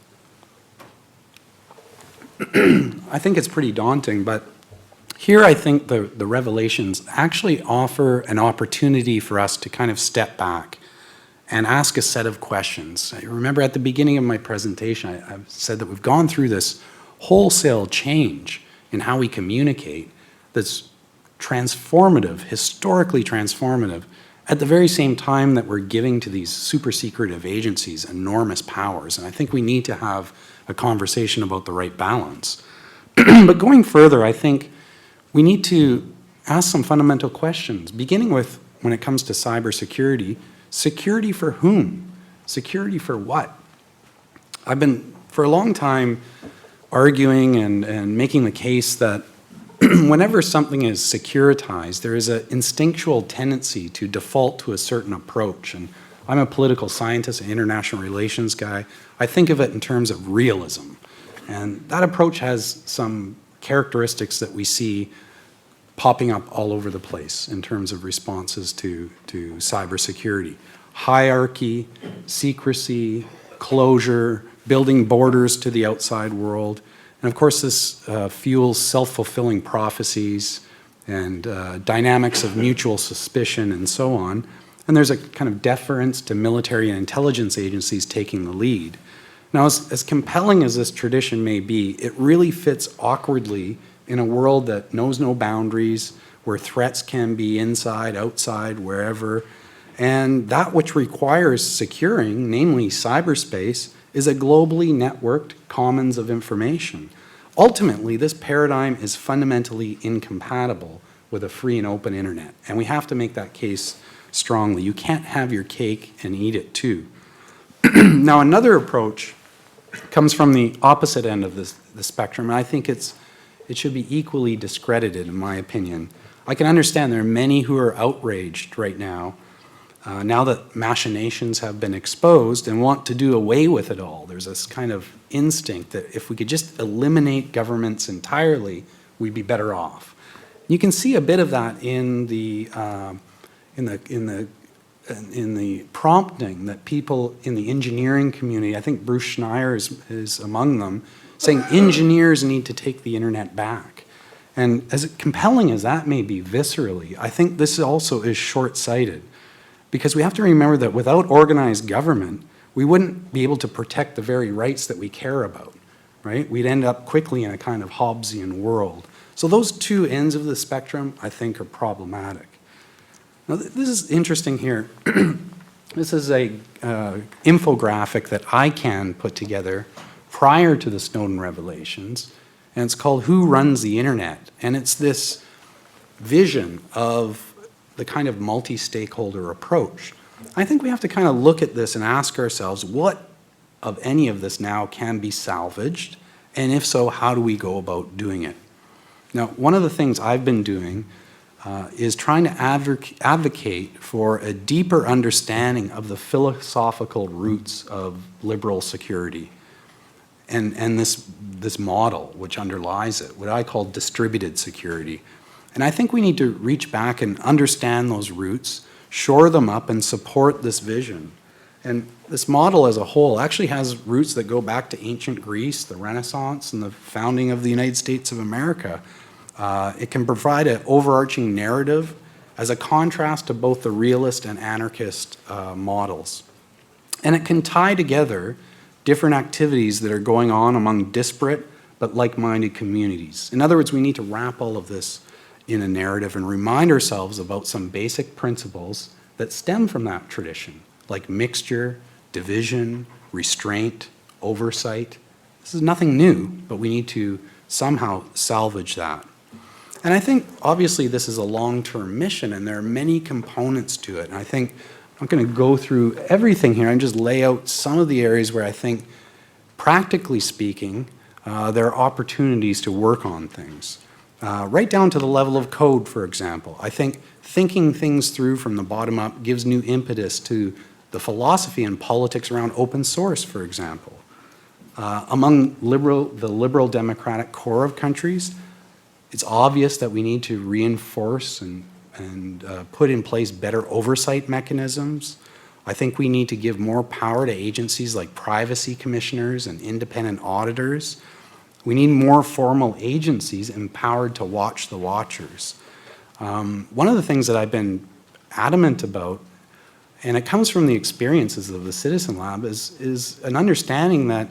I think it's pretty daunting, but here I think the revelations actually offer an opportunity for us to kind of step back and ask a set of questions. I remember at the beginning of my presentation, I said that we've gone through this wholesale change in how we communicate that's transformative, historically transformative, at the very same time that we're giving to these super secretive agencies enormous powers. And I think we need to have a conversation about the right balance. But going further, I think we need to ask some fundamental questions, beginning with, when it comes to cybersecurity, security for whom? Security for what? I've been, for a long time, arguing and making the case that whenever something is securitized, there is an instinctual tendency to default to a certain approach. And I'm a political scientist, an international relations guy. I think of it in terms of realism. And that approach has some characteristics that we see popping up all over the place in terms of responses to cybersecurity. Hierarchy, secrecy, closure, building borders to the outside world. And of course, this fuels self-fulfilling prophecies and dynamics of mutual suspicion and so on. And there's a kind of deference to military and intelligence agencies taking the lead. Now, as compelling as this tradition may be, it really fits awkwardly in a world that knows no boundaries, where threats can be inside, outside, wherever. And that which requires securing, namely cyberspace, is a globally networked commons of information. Ultimately, this paradigm is fundamentally incompatible with a free and open internet. And we have to make that case strongly. You can't have your cake and eat it too. Now, another approach comes from the opposite end of the spectrum, and I think it should be equally discredited, in my opinion. I can understand there are many who are outraged right now, now that machinations have been exposed, and want to do away with it all. There's this kind of instinct that if we could just eliminate governments entirely, we'd be better off. You can see a bit of that in the prompting that people in the engineering community, I think Bruce Schneier is among them, saying engineers need to take the internet back. And as compelling as that may be viscerally, I think this also is short-sighted, because we have to remember that without organized government, we wouldn't be able to protect the very rights that we care about, right? We'd end up quickly in a kind of Hobbesian world. So those two ends of the spectrum, I think, are problematic. Now, this is interesting here. This is a infographic that ICANN put together prior to the Snowden Revelations, and it's called Who Runs the Internet? And it's this vision of the kind of multi-stakeholder approach. I think we have to kind of look at this and ask ourselves, what of any of this now can be salvaged? And if so, how do we go about doing it? Now, one of the things I've been doing is trying to advocate for a deeper understanding of the philosophical roots of liberal security and this model which underlies it, what I call distributed security. And I think we need to reach back and understand those roots, shore them up, and support this vision. And this model as a whole actually has roots that go back to ancient Greece, the Renaissance, and the founding of the United States of America. It can provide an overarching narrative as a contrast to both the realist and anarchist models. And it can tie together different activities that are going on among disparate but like-minded communities. In other words, we need to wrap all of this in a narrative and remind ourselves about some basic principles that stem from that tradition, like mixture, division, restraint, oversight. This is nothing new, but we need to somehow salvage that. And I think, obviously, this is a long-term mission, and there are many components to it. And I think I'm going to go through everything here and just lay out some of the areas where I think, practically speaking, there are opportunities to work on things. Right down to the level of code, for example. I think thinking things through from the bottom up gives new impetus to the philosophy and politics around open source, for example. Among the liberal democratic core of countries, it's obvious that we need to reinforce and put in place better oversight mechanisms. I think we need to give more power to agencies like privacy commissioners and independent auditors. We need more formal agencies empowered to watch the watchers. One of the things that I've been adamant about, and it comes from the experiences of the Citizen Lab, is an understanding that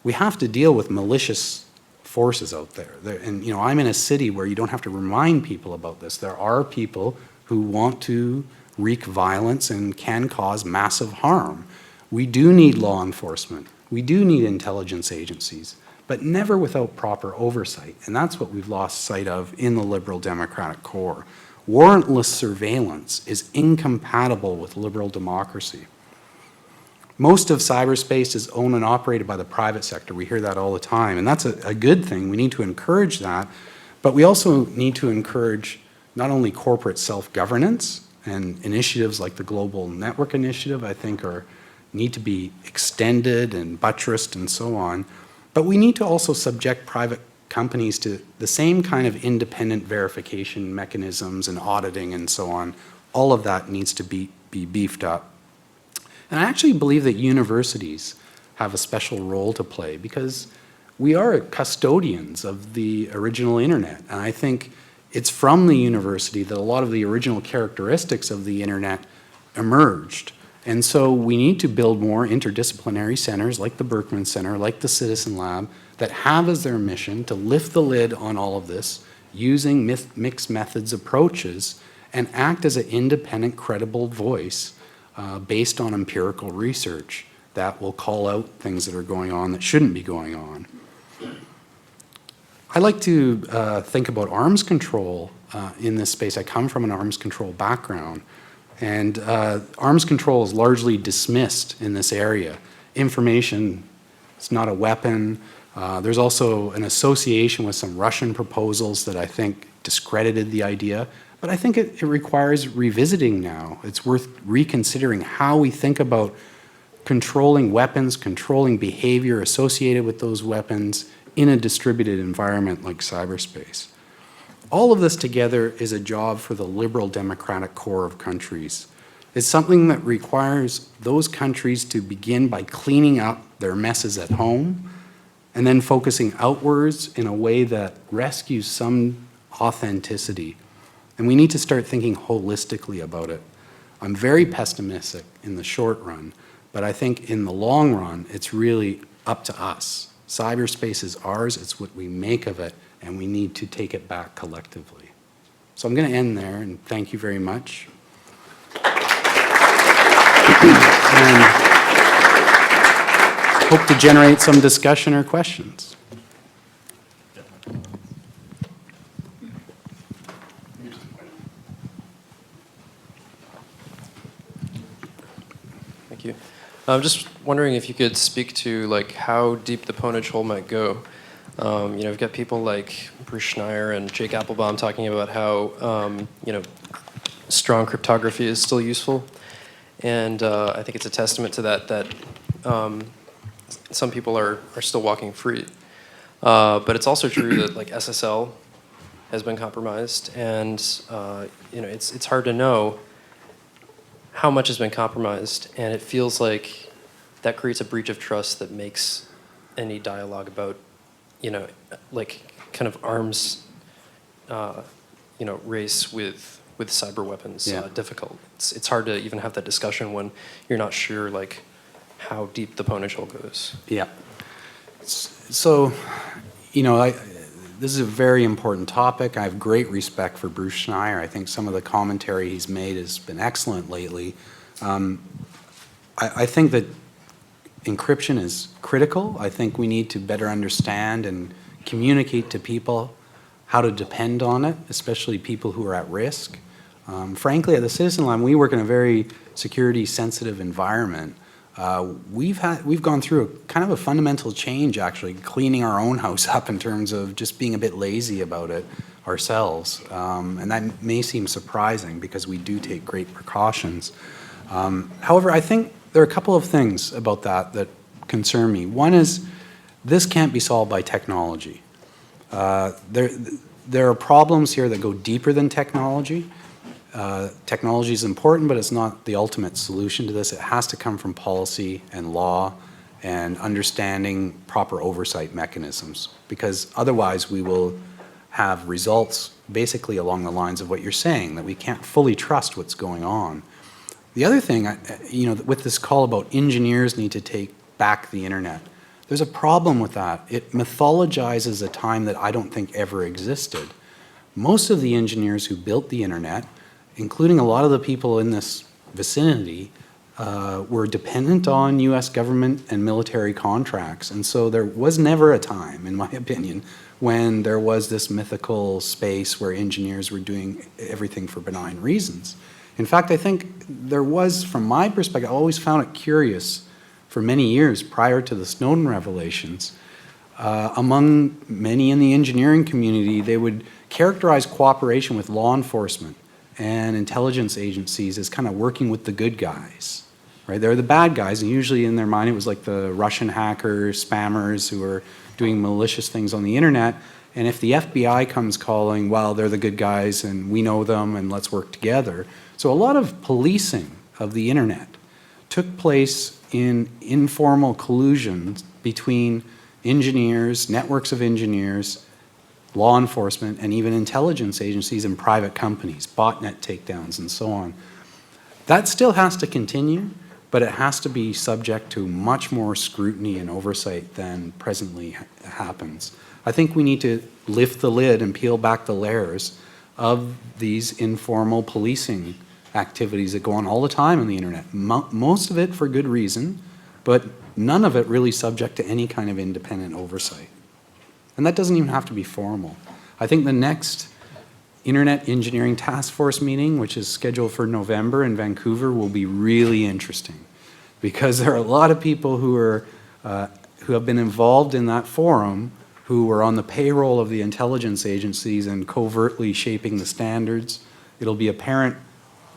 we have to deal with malicious forces out there. And you know, I'm in a city where you don't have to remind people about this. There are people who want to wreak violence and can cause massive harm. We do need law enforcement. We do need intelligence agencies, but never without proper oversight. And that's what we've lost sight of in the liberal democratic core. Warrantless surveillance is incompatible with liberal democracy. Most of cyberspace is owned and operated by the private sector. We hear that all the time, and that's a good thing. We need to encourage that, but we also need to encourage not only corporate self-governance, and initiatives like the Global Network Initiative, I think, need to be extended and buttressed and so on, but we need to also subject private companies to the same kind of independent verification mechanisms and auditing and so on. All of that needs to be beefed up. And I actually believe that universities have a special role to play because we are custodians of the original internet. And I think it's from the university that a lot of the original characteristics of the internet emerged. And so we need to build more interdisciplinary centers like the Berkman Center, like the Citizen Lab, that have as their mission to lift the lid on all of this using mixed methods approaches and act as an independent, credible voice based on empirical research that will call out things that are going on that shouldn't be going on. I like to think about arms control in this space. I come from an arms control background, and arms control is largely dismissed in this area. Information is not a weapon. There's also an association with some Russian proposals that I think discredited the idea. But I think it requires revisiting now. It's worth reconsidering how we think about controlling weapons, controlling behavior associated with those weapons in a distributed environment like cyberspace. All of this together is a job for the liberal democratic core of countries. It's something that requires those countries to begin by cleaning up their messes at home and then focusing outwards in a way that rescues some authenticity. And we need to start thinking holistically about it. I'm very pessimistic in the short run, but I think in the long run, it's really up to us. Cyberspace is ours, it's what we make of it, and we need to take it back collectively. So I'm going to end there, and thank you very much. and hope to generate some discussion or questions. Thank you. I'm just wondering if you could speak to like how deep the ponage hole might go. We've got people like Bruce Schneier and Jake Applebaum talking about how strong cryptography is still useful, and I think it's a testament to that some people are still walking free. But it's also true that like SSL has been compromised, and it's hard to know how much has been compromised, and it feels like that creates a breach of trust that makes any dialogue about, like kind of arms, race with cyber weapons difficult. It's hard to even have that discussion when you're not sure like how deep the ponage hole goes. Yeah. So, this is a very important topic. I have great respect for Bruce Schneier. I think some of the commentary he's made has been excellent lately. I think that encryption is critical. I think we need to better understand and communicate to people how to depend on it, especially people who are at risk. Frankly, at the Citizen Lab, we work in a very security-sensitive environment. We've gone through a kind of a fundamental change, actually, cleaning our own house up in terms of just being a bit lazy about it ourselves. And that may seem surprising because we do take great precautions. However, I think there are a couple of things about that concern me. One is this can't be solved by technology. There are problems here that go deeper than technology. Technology is important, but it's not the ultimate solution to this. It has to come from policy and law and understanding proper oversight mechanisms, because otherwise we will have results basically along the lines of what you're saying, that we can't fully trust what's going on. The other thing, with this call about engineers need to take back the internet, there's a problem with that. It mythologizes a time that I don't think ever existed. Most of the engineers who built the internet, including a lot of the people in this vicinity, were dependent on US government and military contracts. And so there was never a time, in my opinion, when there was this mythical space where engineers were doing everything for benign reasons. In fact, I think there was, from my perspective, I always found it curious for many years prior to the Snowden Revelations, among many in the engineering community, they would characterize cooperation with law enforcement and intelligence agencies as kind of working with the good guys, right? They're the bad guys, and usually in their mind it was like the Russian hackers, spammers who are doing malicious things on the internet. And if the FBI comes calling, well, they're the good guys and we know them and let's work together. So a lot of policing of the internet took place in informal collusion between engineers, networks of engineers, law enforcement, and even intelligence agencies and private companies, botnet takedowns and so on. That still has to continue, but it has to be subject to much more scrutiny and oversight than presently happens. I think we need to lift the lid and peel back the layers of these informal policing activities that go on all the time on the internet. Most of it for good reason, but none of it really subject to any kind of independent oversight. And that doesn't even have to be formal. I think the next Internet Engineering Task Force meeting, which is scheduled for November in Vancouver, will be really interesting, because there are a lot of people who have been involved in that forum who were on the payroll of the intelligence agencies and covertly shaping the standards. It'll be apparent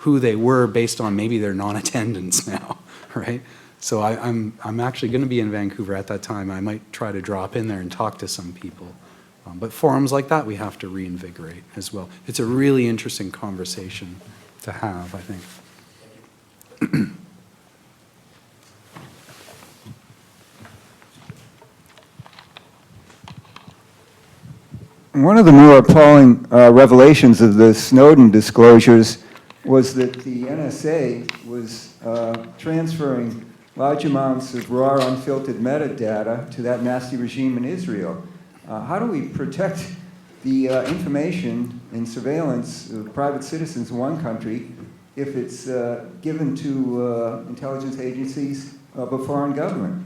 who they were based on maybe their non-attendance now, right? So I'm actually going to be in Vancouver at that time. I might try to drop in there and talk to some people. But forums like that we have to reinvigorate as well. It's a really interesting conversation to have, I think. One of the more appalling revelations of the Snowden disclosures was that the NSA was transferring large amounts of raw, unfiltered metadata to that nasty regime in Israel. How do we protect the information and surveillance of private citizens in one country if it's given to intelligence agencies of a foreign government?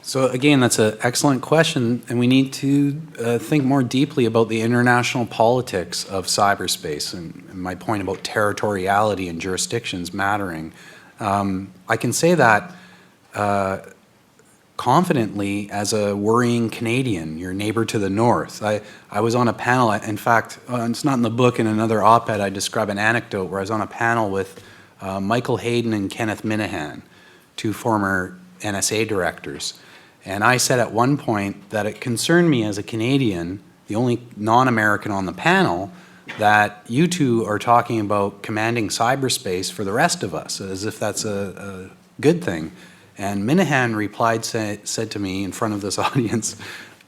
So again, that's an excellent question, and we need to think more deeply about the international politics of cyberspace and my point about territoriality and jurisdictions mattering. I can say that confidently as a worrying Canadian, your neighbor to the north. I was on a panel, in fact, it's not in the book, in another op-ed I describe an anecdote where I was on a panel with Michael Hayden and Kenneth Minahan, two former NSA directors. And I said at one point that it concerned me as a Canadian, the only non-American on the panel, that you two are talking about commanding cyberspace for the rest of us, as if that's a good thing. And Minahan replied, said to me in front of this audience,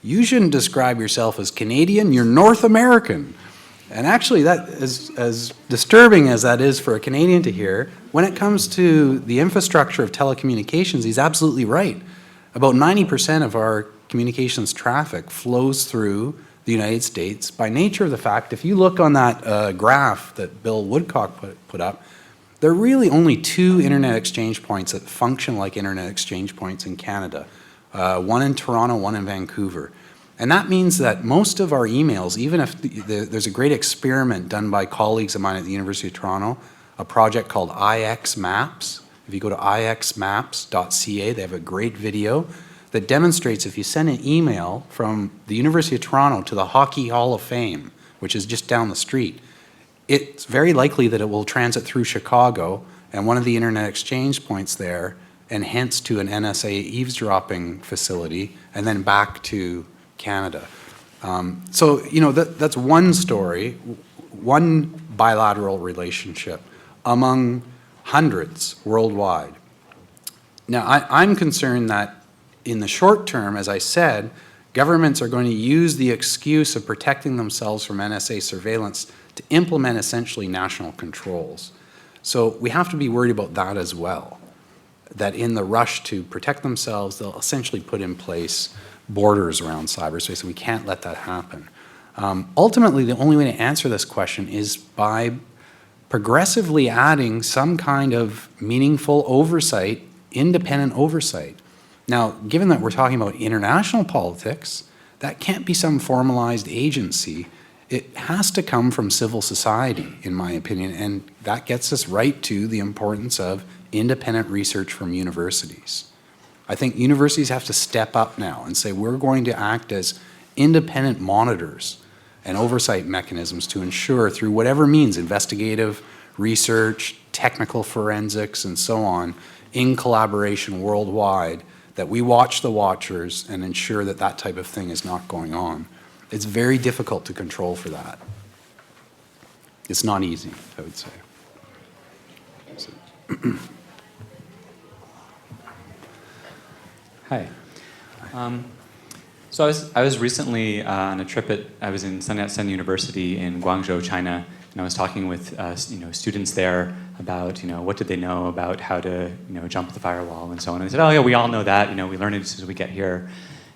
"You shouldn't describe yourself as Canadian, you're North American." And actually, that is as disturbing as that is for a Canadian to hear. When it comes to the infrastructure of telecommunications, he's absolutely right. About 90% of our communications traffic flows through the United States by nature of the fact, if you look on that graph that Bill Woodcock put up, there are really only two internet exchange points that function like internet exchange points in Canada, one in Toronto, one in Vancouver. And that means that most of our emails, even if there's a great experiment done by colleagues of mine at the University of Toronto, a project called IX Maps. If you go to ixmaps.ca, they have a great video that demonstrates if you send an email from the University of Toronto to the Hockey Hall of Fame, which is just down the street, it's very likely that it will transit through Chicago and one of the internet exchange points there, and hence to an NSA eavesdropping facility, and then back to Canada. So, you know, that's one story, one bilateral relationship among hundreds worldwide. Now, I'm concerned that in the short term, as I said, governments are going to use the excuse of protecting themselves from NSA surveillance to implement essentially national controls. So we have to be worried about that as well, that in the rush to protect themselves, they'll essentially put in place borders around cyberspace, and we can't let that happen. Ultimately, the only way to answer this question is by progressively adding some kind of meaningful oversight, independent oversight. Now, given that we're talking about international politics, that can't be some formalized agency. It has to come from civil society, in my opinion, and that gets us right to the importance of independent research from universities. I think universities have to step up now and say we're going to act as independent monitors and oversight mechanisms to ensure through whatever means, investigative research, technical forensics, and so on, in collaboration worldwide, that we watch the watchers and ensure that that type of thing is not going on. It's very difficult to control for that. It's not easy, I would say. Hi. So I was recently on a trip I was in Sun Yat-sen University in Guangzhou, China, and I was talking with students there about what did they know about how to jump the firewall and so on. And they said, oh yeah, we all know that. We learn it as soon as we get here.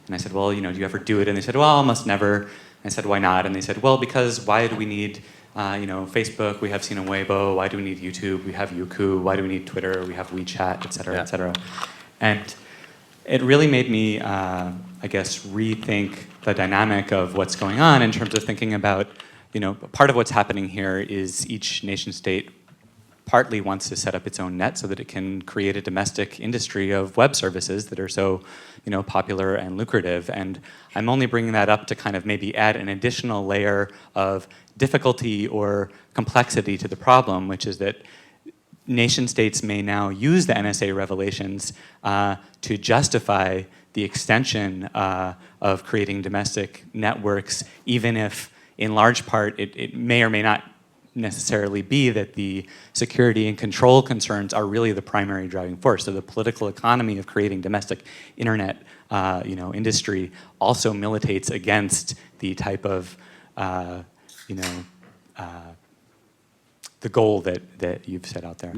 And I said, well, do you ever do it? And they said, well, almost never. And I said, why not? And they said, well, because why do we need Facebook? We have Sina Weibo. Why do we need YouTube? We have Youku. Why do we need Twitter? We have WeChat, et cetera, et cetera. And it really made me, I guess, rethink the dynamic of what's going on in terms of thinking about, part of what's happening here is each nation state partly wants to set up its own net so that it can create a domestic industry of web services that are so, popular and lucrative. And I'm only bringing that up to kind of maybe add an additional layer of difficulty or complexity to the problem, which is that nation states may now use the NSA revelations to justify the extension of creating domestic networks, even if in large part it may or may not necessarily be that the security and control concerns are really the primary driving force. So the political economy of creating domestic internet industry also militates against the type of the goal that you've set out there.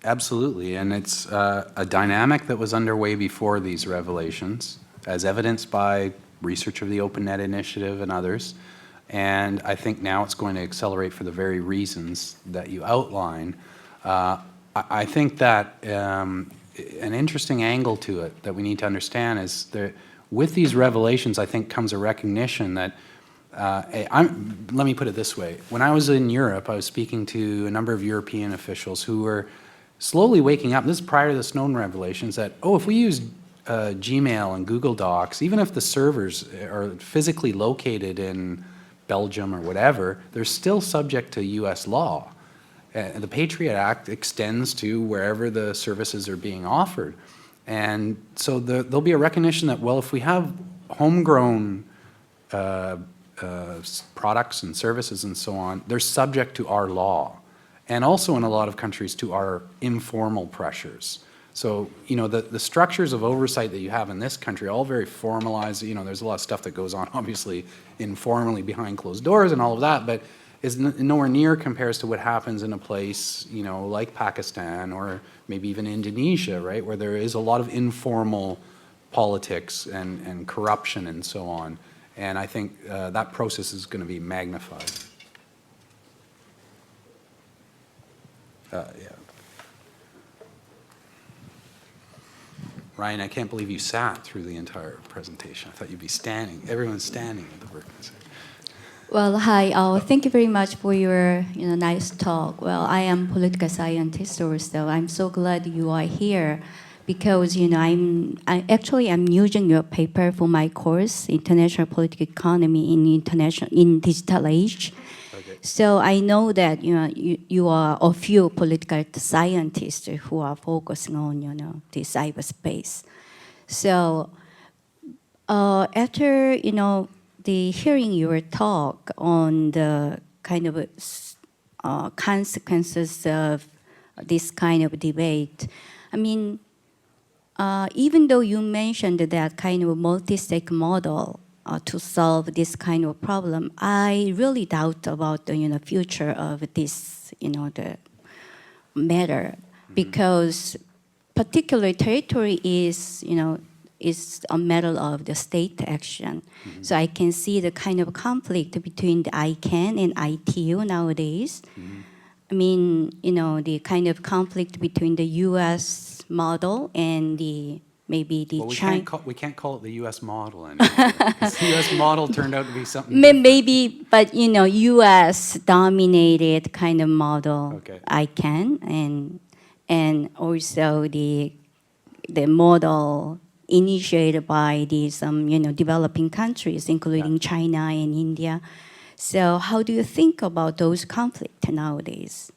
Absolutely, and it's a dynamic that was underway before these revelations, as evidenced by research of the OpenNet Initiative and others. And I think now it's going to accelerate for the very reasons that you outline. I think that an interesting angle to it that we need to understand is that with these revelations, I think comes a recognition that, let me put it this way. When I was in Europe, I was speaking to a number of European officials who were slowly waking up, this is prior to the Snowden revelations, that, oh, if we use Gmail and Google Docs, even if the servers are physically located in Belgium or whatever, they're still subject to US law. The Patriot Act extends to wherever the services are being offered. And so there'll be a recognition that, well, if we have homegrown products and services and so on, they're subject to our law. And also in a lot of countries to our informal pressures. So, you know, the structures of oversight that you have in this country are all very formalized. You know, there's a lot of stuff that goes on, obviously, informally behind closed doors and all of that, but is nowhere near compares to what happens in a place, you know, like Pakistan or maybe even Indonesia, right, where there is a lot of informal politics and corruption and so on. And I think that process is going to be magnified. Yeah. Ryan, I can't believe you sat through the entire presentation. I thought you'd be standing. Everyone's standing at the Berkman. Well, hi. Thank you very much for your nice talk. Well, I am political scientist also. I'm so glad you are here because I'm using your paper for my course, International Political Economy in Digital Age. Okay. So I know that you are a few political scientists who are focusing on the cyberspace. So after the hearing your talk on the kind of consequences of this kind of debate, I mean, even though you mentioned that kind of multi-stake model to solve this kind of problem, I really doubt about the future of this the matter, because particular territory is is a matter of the state action. Mm-hmm. So I can see the kind of conflict between the ICANN and ITU nowadays. Mm-hmm. I mean, the kind of conflict between the U.S. model and maybe the China. We can't call it the U.S. model anymore. The U.S. model turned out to be something. Maybe, but U.S. dominated kind of model. Okay. ICANN and also the model initiated by these developing countries, including China and India. So how do you think about those conflicts nowadays?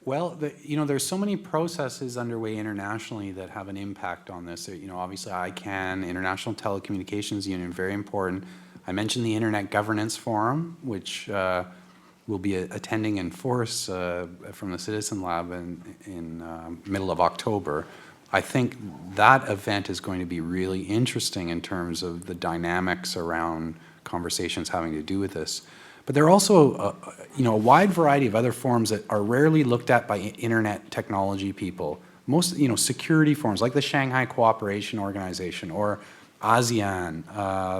Well, there's so many processes underway internationally that have an impact on this. Obviously ICANN, International Telecommunications Union, very important. I mentioned the Internet Governance Forum, which will be attending in force from the Citizen Lab in middle of October. I think that event is going to be really interesting in terms of the dynamics around conversations having to do with this. But there are also a wide variety of other forums that are rarely looked at by internet technology people. Most security forums like the Shanghai Cooperation Organization or ASEAN,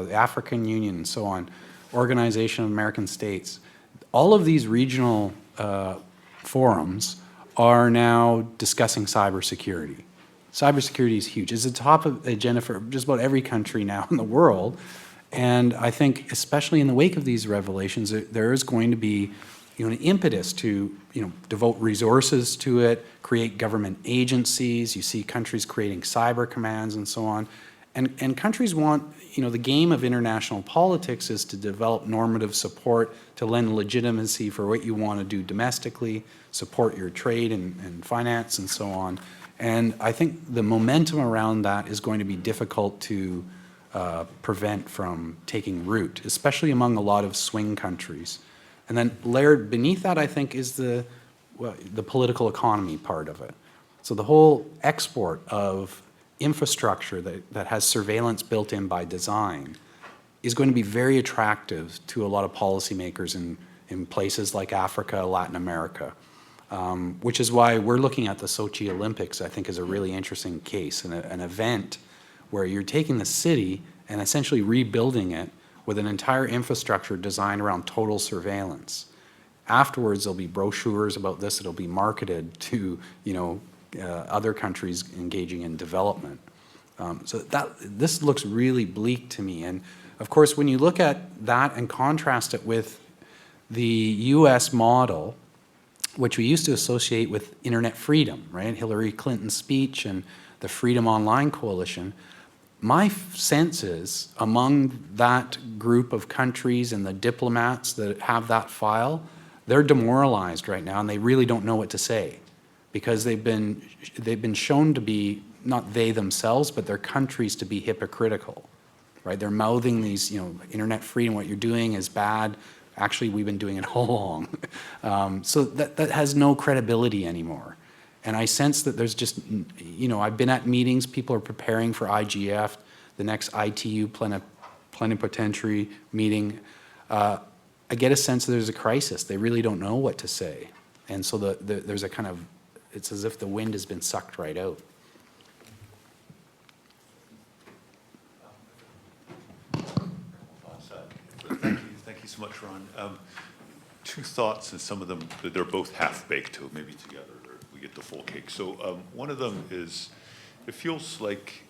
the African Union, and so on, Organization of American States. All of these regional forums are now discussing cybersecurity. Cybersecurity is huge. It's the top of the agenda for just about every country now in the world. And I think, especially in the wake of these revelations, there is going to be an impetus to devote resources to it, create government agencies. You see countries creating cyber commands and so on. And countries want, the game of international politics is to develop normative support to lend legitimacy for what you want to do domestically, support your trade and finance and so on. And I think the momentum around that is going to be difficult to prevent from taking root, especially among a lot of swing countries. And then layered beneath that, I think, is the political economy part of it. So the whole export of infrastructure that has surveillance built in by design is going to be very attractive to a lot of policymakers in places like Africa, Latin America. Which is why we're looking at the Sochi Olympics, I think, is a really interesting case, an event where you're taking the city and essentially rebuilding it with an entire infrastructure designed around total surveillance. afterwards there'll be brochures about this. It'll be marketed to, other countries engaging in development. So this looks really bleak to me. And of course, when you look at that and contrast it with the US model, which we used to associate with internet freedom, right? Hillary Clinton's speech and the Freedom Online Coalition. My sense is among that group of countries and the diplomats that have that file, they're demoralized right now and they really don't know what to say because they've been shown to be, not they themselves, but their countries to be hypocritical, right? They're mouthing these, internet freedom, what you're doing is bad. Actually, we've been doing it all along. So that has no credibility anymore. And I sense that there's just, I've been at meetings, people are preparing for IGF, the next ITU plenipotentiary meeting. I get a sense that there's a crisis. They really don't know what to say. And so there's a kind of, it's as if the wind has been sucked right out. Thank you so much, Ron. Two thoughts, and some of them, they're both half-baked, so maybe together we get the full cake. So one of them is, it feels like,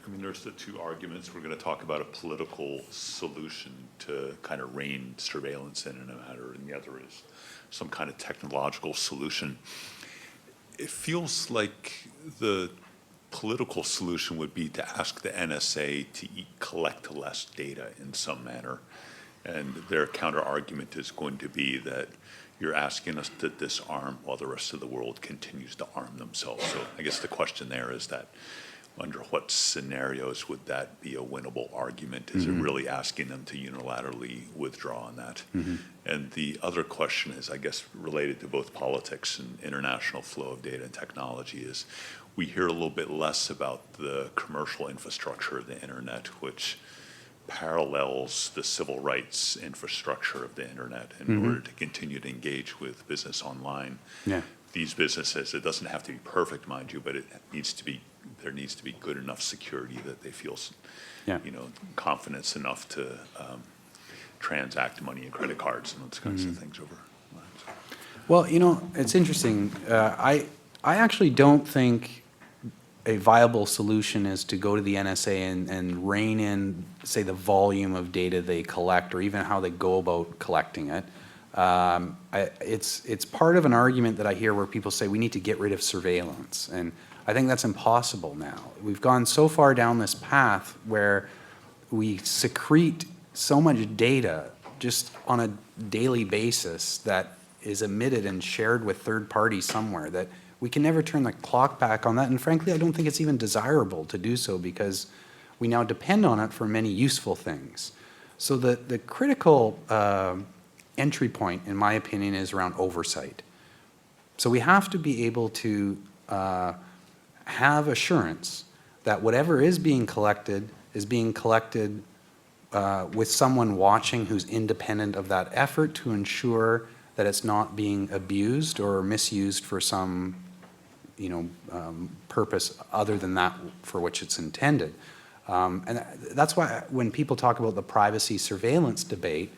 there's the two arguments. We're going to talk about a political solution to kind of rein surveillance in a matter, and the other is some kind of technological solution. It feels like the political solution would be to ask the NSA to collect less data in some manner. And their counter argument is going to be that you're asking us to disarm while the rest of the world continues to arm themselves. So I guess the question there is that under what scenarios would that be a winnable argument? Is it really asking them to unilaterally withdraw on that? And the other question is, I guess, related to both politics and international flow of data and technology is we hear a little bit less about the commercial infrastructure of the internet, which parallels the civil rights infrastructure of the internet in order to continue to engage with business online. Yeah. These businesses, it doesn't have to be perfect, mind you, but there needs to be good enough security that they feel, confidence enough to transact money and credit cards and those kinds of things over lines. Well, it's interesting. I actually don't think a viable solution is to go to the NSA and rein in, say, the volume of data they collect or even how they go about collecting it. It's part of an argument that I hear where people say we need to get rid of surveillance. And I think that's impossible now. We've gone so far down this path where we secrete so much data just on a daily basis that is emitted and shared with third parties somewhere that we can never turn the clock back on that. And frankly, I don't think it's even desirable to do so because we now depend on it for many useful things. So the critical entry point, in my opinion, is around oversight. So we have to be able to have assurance that whatever is being collected with someone watching who's independent of that effort to ensure that it's not being abused or misused for some purpose other than that for which it's intended. And that's why when people talk about the privacy surveillance debate,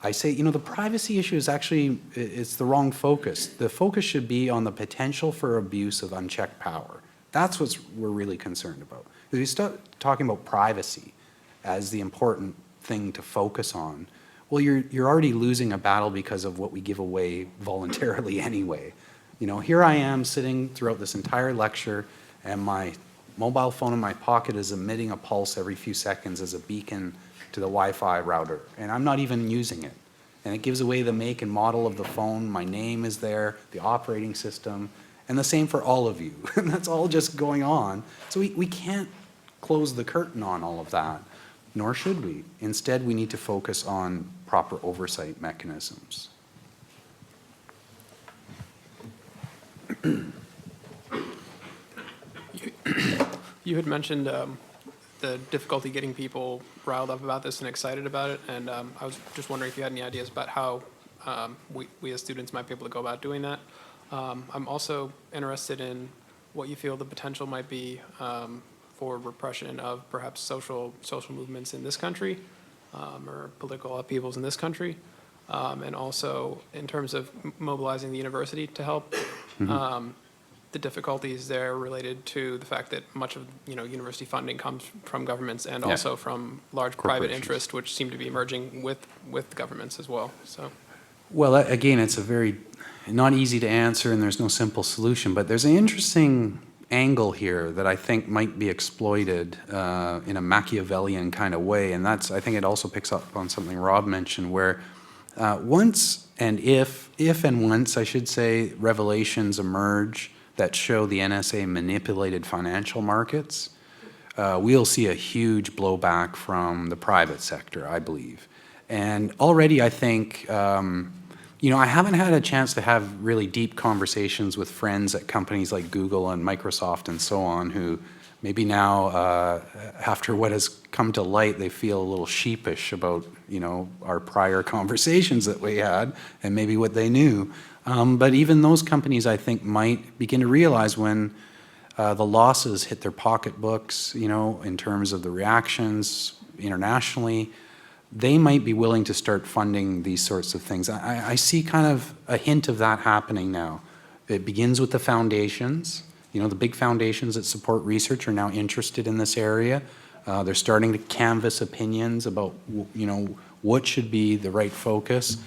I say, the privacy issue is actually, it's the wrong focus. The focus should be on the potential for abuse of unchecked power. That's what we're really concerned about. If you start talking about privacy as the important thing to focus on, well, you're already losing a battle because of what we give away voluntarily anyway. Here I am sitting throughout this entire lecture, and my mobile phone in my pocket is emitting a pulse every few seconds as a beacon to the Wi-Fi router, and I'm not even using it. And it gives away the make and model of the phone, my name is there, the operating system, and the same for all of you. And that's all just going on. So we can't close the curtain on all of that, nor should we. Instead, we need to focus on proper oversight mechanisms. You had mentioned the difficulty getting people riled up about this and excited about it, and I was just wondering if you had any ideas about how we as students might be able to go about doing that. I'm also interested in what you feel the potential might be for repression of perhaps social movements in this country or political upheavals in this country. And also in terms of mobilizing the university to help, the difficulties there related to the fact that much of university funding comes from governments and Yeah. also from large private Corporations. interests, which seem to be emerging with governments as well. So. Well, again, it's a very, not easy to answer and there's no simple solution, but there's an interesting angle here that I think might be exploited in a Machiavellian kind of way, and that's, I think it also picks up on something Rob mentioned, where once and if and once, I should say, revelations emerge that show the NSA manipulated financial markets, we'll see a huge blowback from the private sector, I believe. And already I think, I haven't had a chance to have really deep conversations with friends at companies like Google and Microsoft and so on, who maybe now, after what has come to light, they feel a little sheepish about, our prior conversations that we had and maybe what they knew. But even those companies, I think, might begin to realize when the losses hit their pocketbooks, in terms of the reactions internationally, they might be willing to start funding these sorts of things. I see kind of a hint of that happening now. It begins with the foundations. The big foundations that support research are now interested in this area. They're starting to canvass opinions about, what should be the right focus.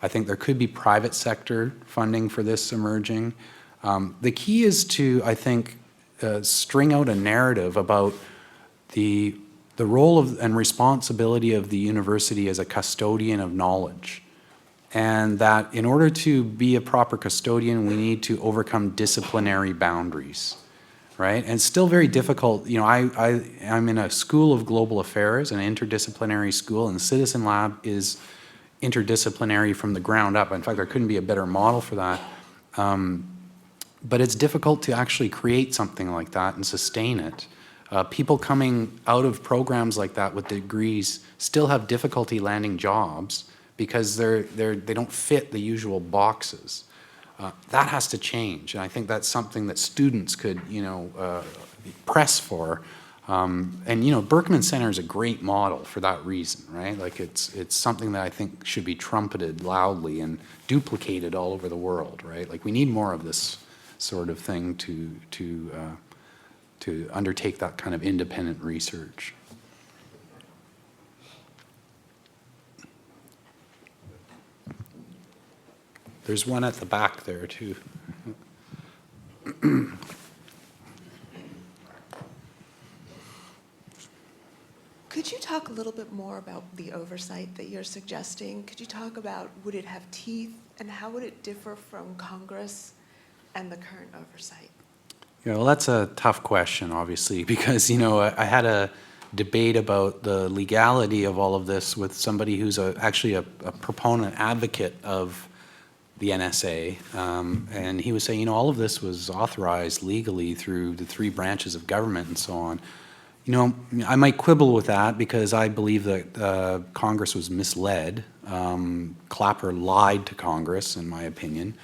I think there could be private sector funding for this emerging. The key is to, I think, string out a narrative about the role of and responsibility of the university as a custodian of knowledge. And that in order to be a proper custodian, we need to overcome disciplinary boundaries, right? And it's still very difficult. I'm in a school of global affairs, an interdisciplinary school, and the Citizen Lab is interdisciplinary from the ground up. In fact, there couldn't be a better model for that. But it's difficult to actually create something like that and sustain it. People coming out of programs like that with degrees still have difficulty landing jobs because they don't fit the usual boxes. That has to change, and I think that's something that students could, press for. And Berkman Center is a great model for that reason, right? Like it's something that I think should be trumpeted loudly and duplicated all over the world, right? Like we need more of this sort of thing to undertake that kind of independent research. There's one at the back there too. Could you talk a little bit more about the oversight that you're suggesting? Could you talk about, would it have teeth, and how would it differ from Congress and the current oversight? Well, that's a tough question, obviously, because, I had a debate about the legality of all of this with somebody who's actually a proponent advocate of the NSA, and he was saying, all of this was authorized legally through the three branches of government and so on. I might quibble with that because I believe that Congress was misled. Clapper lied to Congress, in my opinion.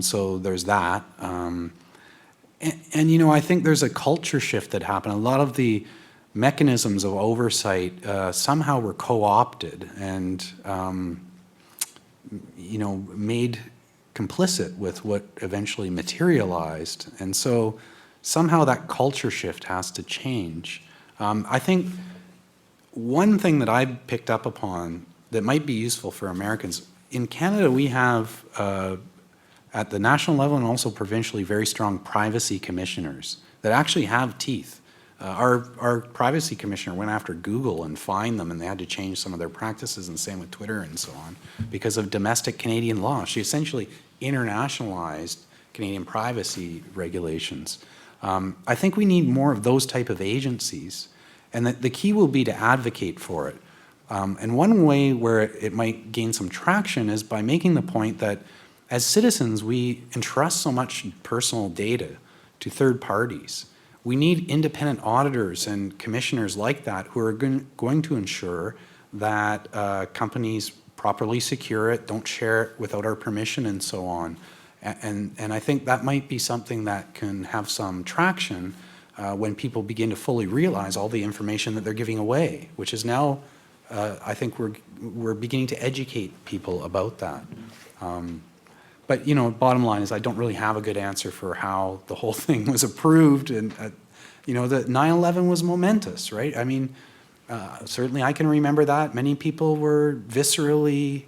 So there's that. And I think there's a culture shift that happened. A lot of the mechanisms of oversight somehow were co-opted and made complicit with what eventually materialized. And so somehow that culture shift has to change. I think one thing that I picked up upon that might be useful for Americans, in Canada we have at the national level and also provincially very strong privacy commissioners that actually have teeth. Our privacy commissioner went after Google and fined them, and they had to change some of their practices, and same with Twitter and so on, because of domestic Canadian law. She essentially internationalized Canadian privacy regulations. I think we need more of those type of agencies, and the key will be to advocate for it. And one way where it might gain some traction is by making the point that as citizens, we entrust so much personal data to third parties. We need independent auditors and commissioners like that who are going to ensure that companies properly secure it, don't share it without our permission, and so on. And I think that might be something that can have some traction when people begin to fully realize all the information that they're giving away, which is now I think we're beginning to educate people about that. But, you know, bottom line is I don't really have a good answer for how the whole thing was approved. And, you know, the 9/11 was momentous, right? I mean, certainly I can remember that. Many people were viscerally,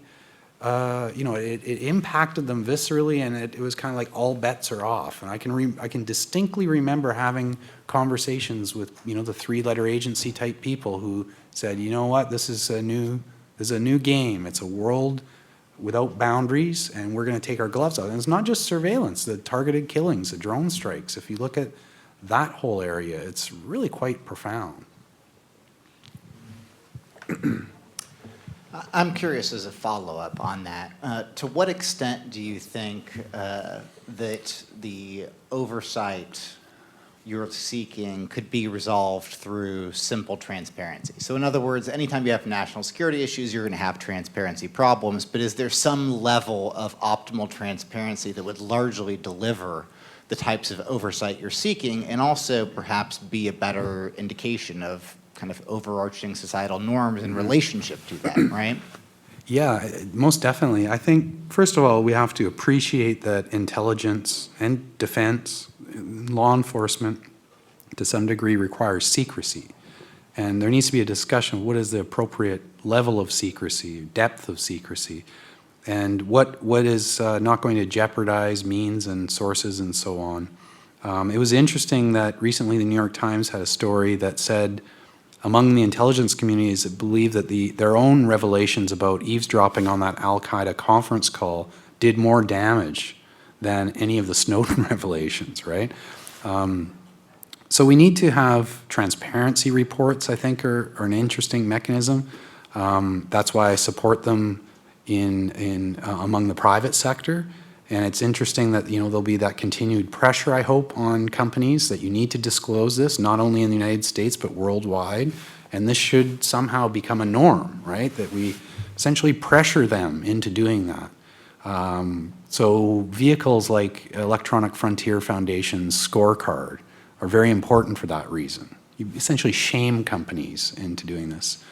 you know, it impacted them viscerally, and it was kind of like all bets are off. And I can distinctly remember having conversations with, you know, the three-letter agency type people who said, you know what, this is a new game. It's a world without boundaries, and we're going to take our gloves off. And it's not just surveillance, the targeted killings, the drone strikes. If you look at that whole area, it's really quite profound. I'm curious as a follow-up on that. To what extent do you think that the oversight you're seeking could be resolved through simple transparency? So in other words, anytime you have national security issues, you're going to have transparency problems, but is there some level of optimal transparency that would largely deliver the types of oversight you're seeking, and also perhaps be a better indication of kind of overarching societal norms in relationship to that, right? Yeah, most definitely. I think, first of all, we have to appreciate that intelligence and defense, law enforcement, to some degree, requires secrecy. And there needs to be a discussion of what is the appropriate level of secrecy, depth of secrecy, and what is not going to jeopardize means and sources and so on. It was interesting that recently the New York Times had a story that said among the intelligence communities that believe that their own revelations about eavesdropping on that al-Qaeda conference call did more damage than any of the Snowden revelations, right? So we need to have transparency reports, I think, are an interesting mechanism. That's why I support them among the private sector. And it's interesting that, you know, there'll be that continued pressure, I hope, on companies that you need to disclose this, not only in the United States, but worldwide. And this should somehow become a norm, right? That we essentially pressure them into doing that. So vehicles like Electronic Frontier Foundation's scorecard are very important for that reason. You essentially shame companies into doing this.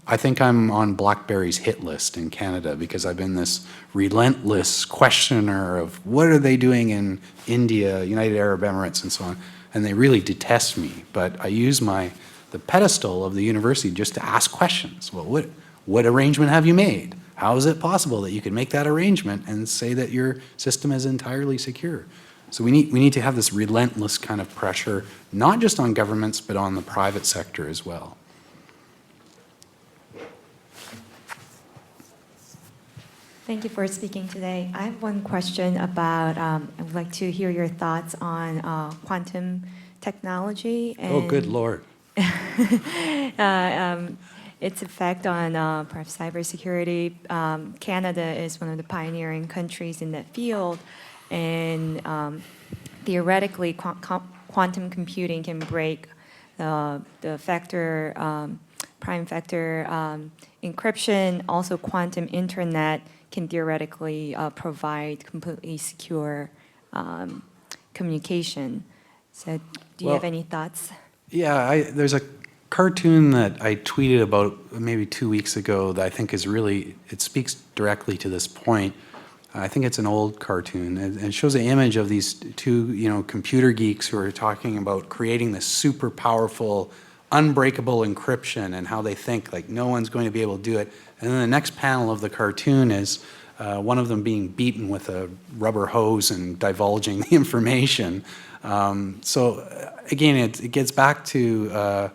I think I'm on BlackBerry's hit list in Canada because I've been this relentless questioner of what are they doing in India, United Arab Emirates, and so on. And they really detest me. But I use the pedestal of the university just to ask questions. Well, what arrangement have you made? How is it possible that you could make that arrangement and say that your system is entirely secure? So we need to have this relentless kind of pressure, not just on governments, but on the private sector as well. Thank you for speaking today. I have one question about, I would like to hear your thoughts on quantum technology. And, oh, good Lord. its effect on perhaps cybersecurity. Canada is one of the pioneering countries in that field, and theoretically, quantum computing can break the prime factor encryption. Also, quantum internet can theoretically provide completely secure communication. So do you have any thoughts? Yeah, there's a cartoon that I tweeted about maybe 2 weeks ago that I think is really, it speaks directly to this point. I think it's an old cartoon, and it shows an image of these two, you know, computer geeks who are talking about creating this super powerful, unbreakable encryption and how they think like no one's going to be able to do it. And then the next panel of the cartoon is one of them being beaten with a rubber hose and divulging the information. So again, it gets back to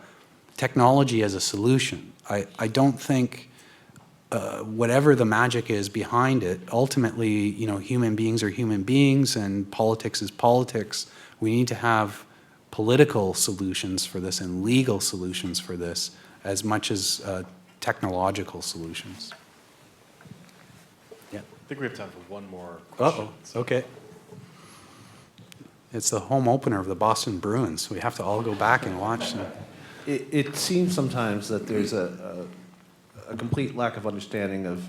technology as a solution. I don't think whatever the magic is behind it, ultimately, you know, human beings are human beings and politics is politics. We need to have political solutions for this and legal solutions for this as much as technological solutions. Yeah. I think we have time for one more question. Uh-oh, okay. It's the home opener of the Boston Bruins. We have to all go back and watch them. It seems sometimes that there's a complete lack of understanding of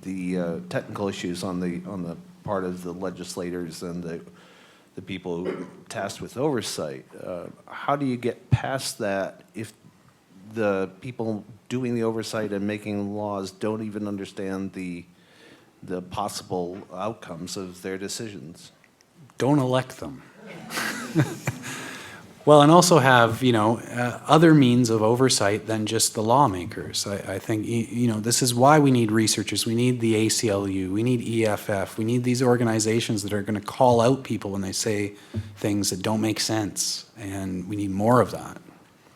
the technical issues on the part of the legislators and the people tasked with oversight. How do you get past that if the people doing the oversight and making laws don't even understand the possible outcomes of their decisions. Don't elect them. Well, and also have, other means of oversight than just the lawmakers. I think, this is why we need researchers. We need the ACLU. We need EFF. We need these organizations that are going to call out people when they say things that don't make sense. And we need more of that.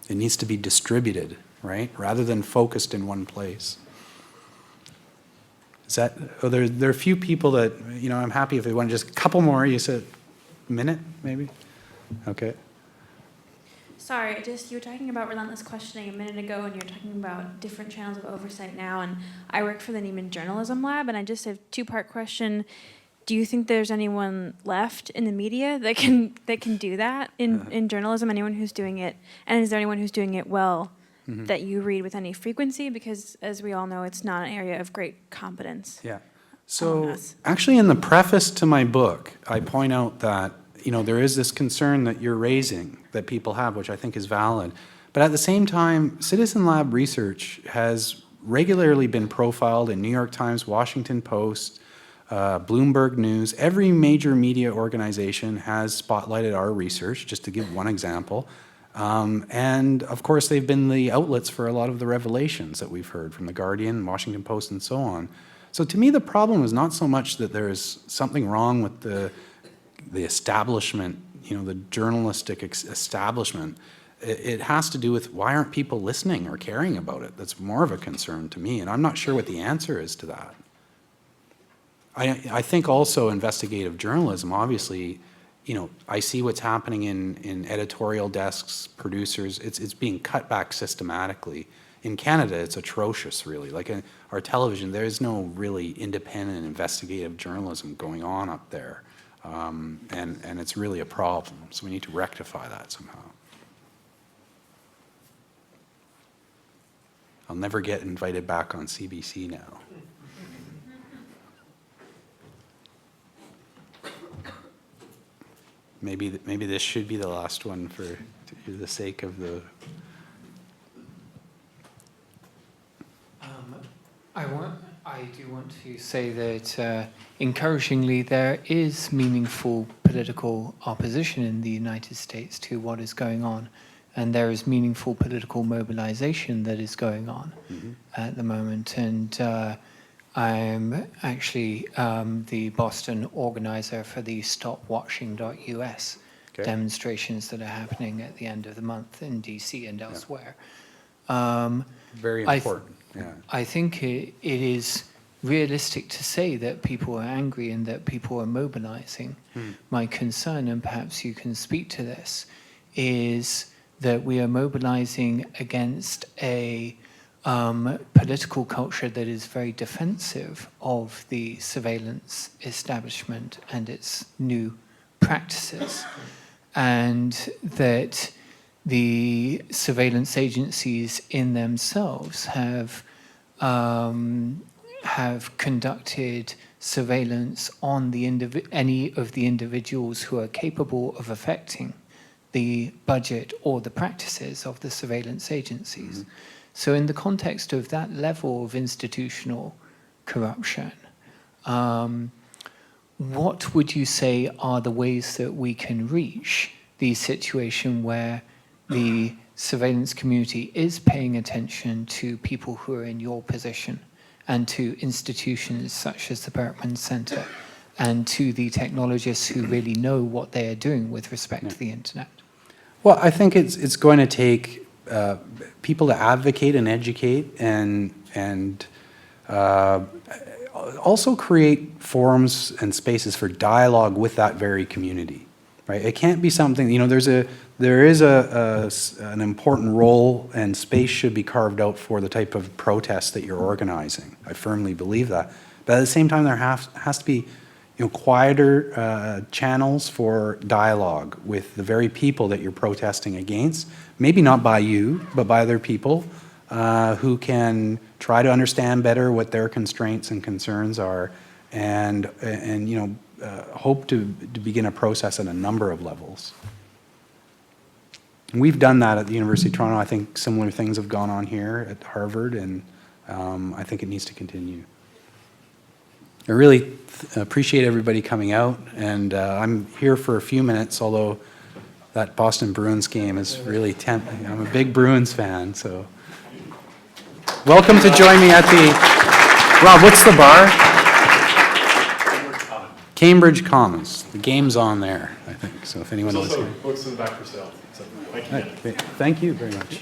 It needs to be distributed, right? Rather than focused in one place. Is that, there are a few people that, I'm happy if they want just a couple more. You said a minute, maybe? Okay. Sorry, you were talking about relentless questioning a minute ago, and you're talking about different channels of oversight now, and I work for the Neiman Journalism Lab, and I just have a two-part question. Do you think there's anyone left in the media that can do that in journalism, anyone who's doing it, and is there anyone who's doing it well that you read with any frequency? Because as we all know, it's not an area of great competence. Yeah. So actually in the preface to my book, I point out that there is this concern that you're raising that people have, which I think is valid. But at the same time, Citizen Lab research has regularly been profiled in New York Times, Washington Post, Bloomberg News. Every major media organization has spotlighted our research, just to give one example. And of course, they've been the outlets for a lot of the revelations that we've heard from The Guardian, Washington Post, and so on. So to me, the problem is not so much that there is something wrong with the establishment, the journalistic establishment. It has to do with why aren't people listening or caring about it? That's more of a concern to me, and I'm not sure what the answer is to that. I think also investigative journalism, obviously, I see what's happening in editorial desks, producers. It's being cut back systematically. In Canada, it's atrocious, really. Like in our television, there is no really independent investigative journalism going on up there. And it's really a problem. So we need to rectify that somehow. I'll never get invited back on CBC now. Maybe this should be the last one for the sake of the. I do want to say that, encouragingly, there is meaningful political opposition in the United States to what is going on, and there is meaningful political mobilization that is going on at the moment. And I'm actually the Boston organizer for the StopWatching.us demonstrations that are happening at the end of the month in DC and elsewhere. Very important. I think it is realistic to say that people are angry and that people are mobilizing. My concern, and perhaps you can speak to this, is that we are mobilizing against a political culture that is very defensive of the surveillance establishment and its new practices, and that the surveillance agencies in themselves have conducted surveillance on any of the individuals who are capable of affecting the budget or the practices of the surveillance agencies. So in the context of that level of institutional corruption, what would you say are the ways that we can reach the situation where the surveillance community is paying attention to people who are in your position and to institutions such as the Berkman Center and to the technologists who really know what they are doing with respect to the internet? Well, I think it's going to take people to advocate and educate and also create forums and spaces for dialogue with that very community, right? It can't be something, there is an important role and space should be carved out for the type of protests that you're organizing. I firmly believe that. But at the same time, there has to be quieter channels for dialogue with the very people that you're protesting against. Maybe not by you, but by other people who can try to understand better what their constraints and concerns are, and hope to begin a process at a number of levels. We've done that at the University of Toronto. I think similar things have gone on here at Harvard, and I think it needs to continue. I really appreciate everybody coming out, and I'm here for a few minutes, although that Boston Bruins game is really tempting. I'm a big Bruins fan, so. Welcome to join me at the, Rob, what's the bar? Cambridge Commons. The game's on there, I think, so if anyone wants to. Books in the back for sale. So, thank you again. Thank you very much.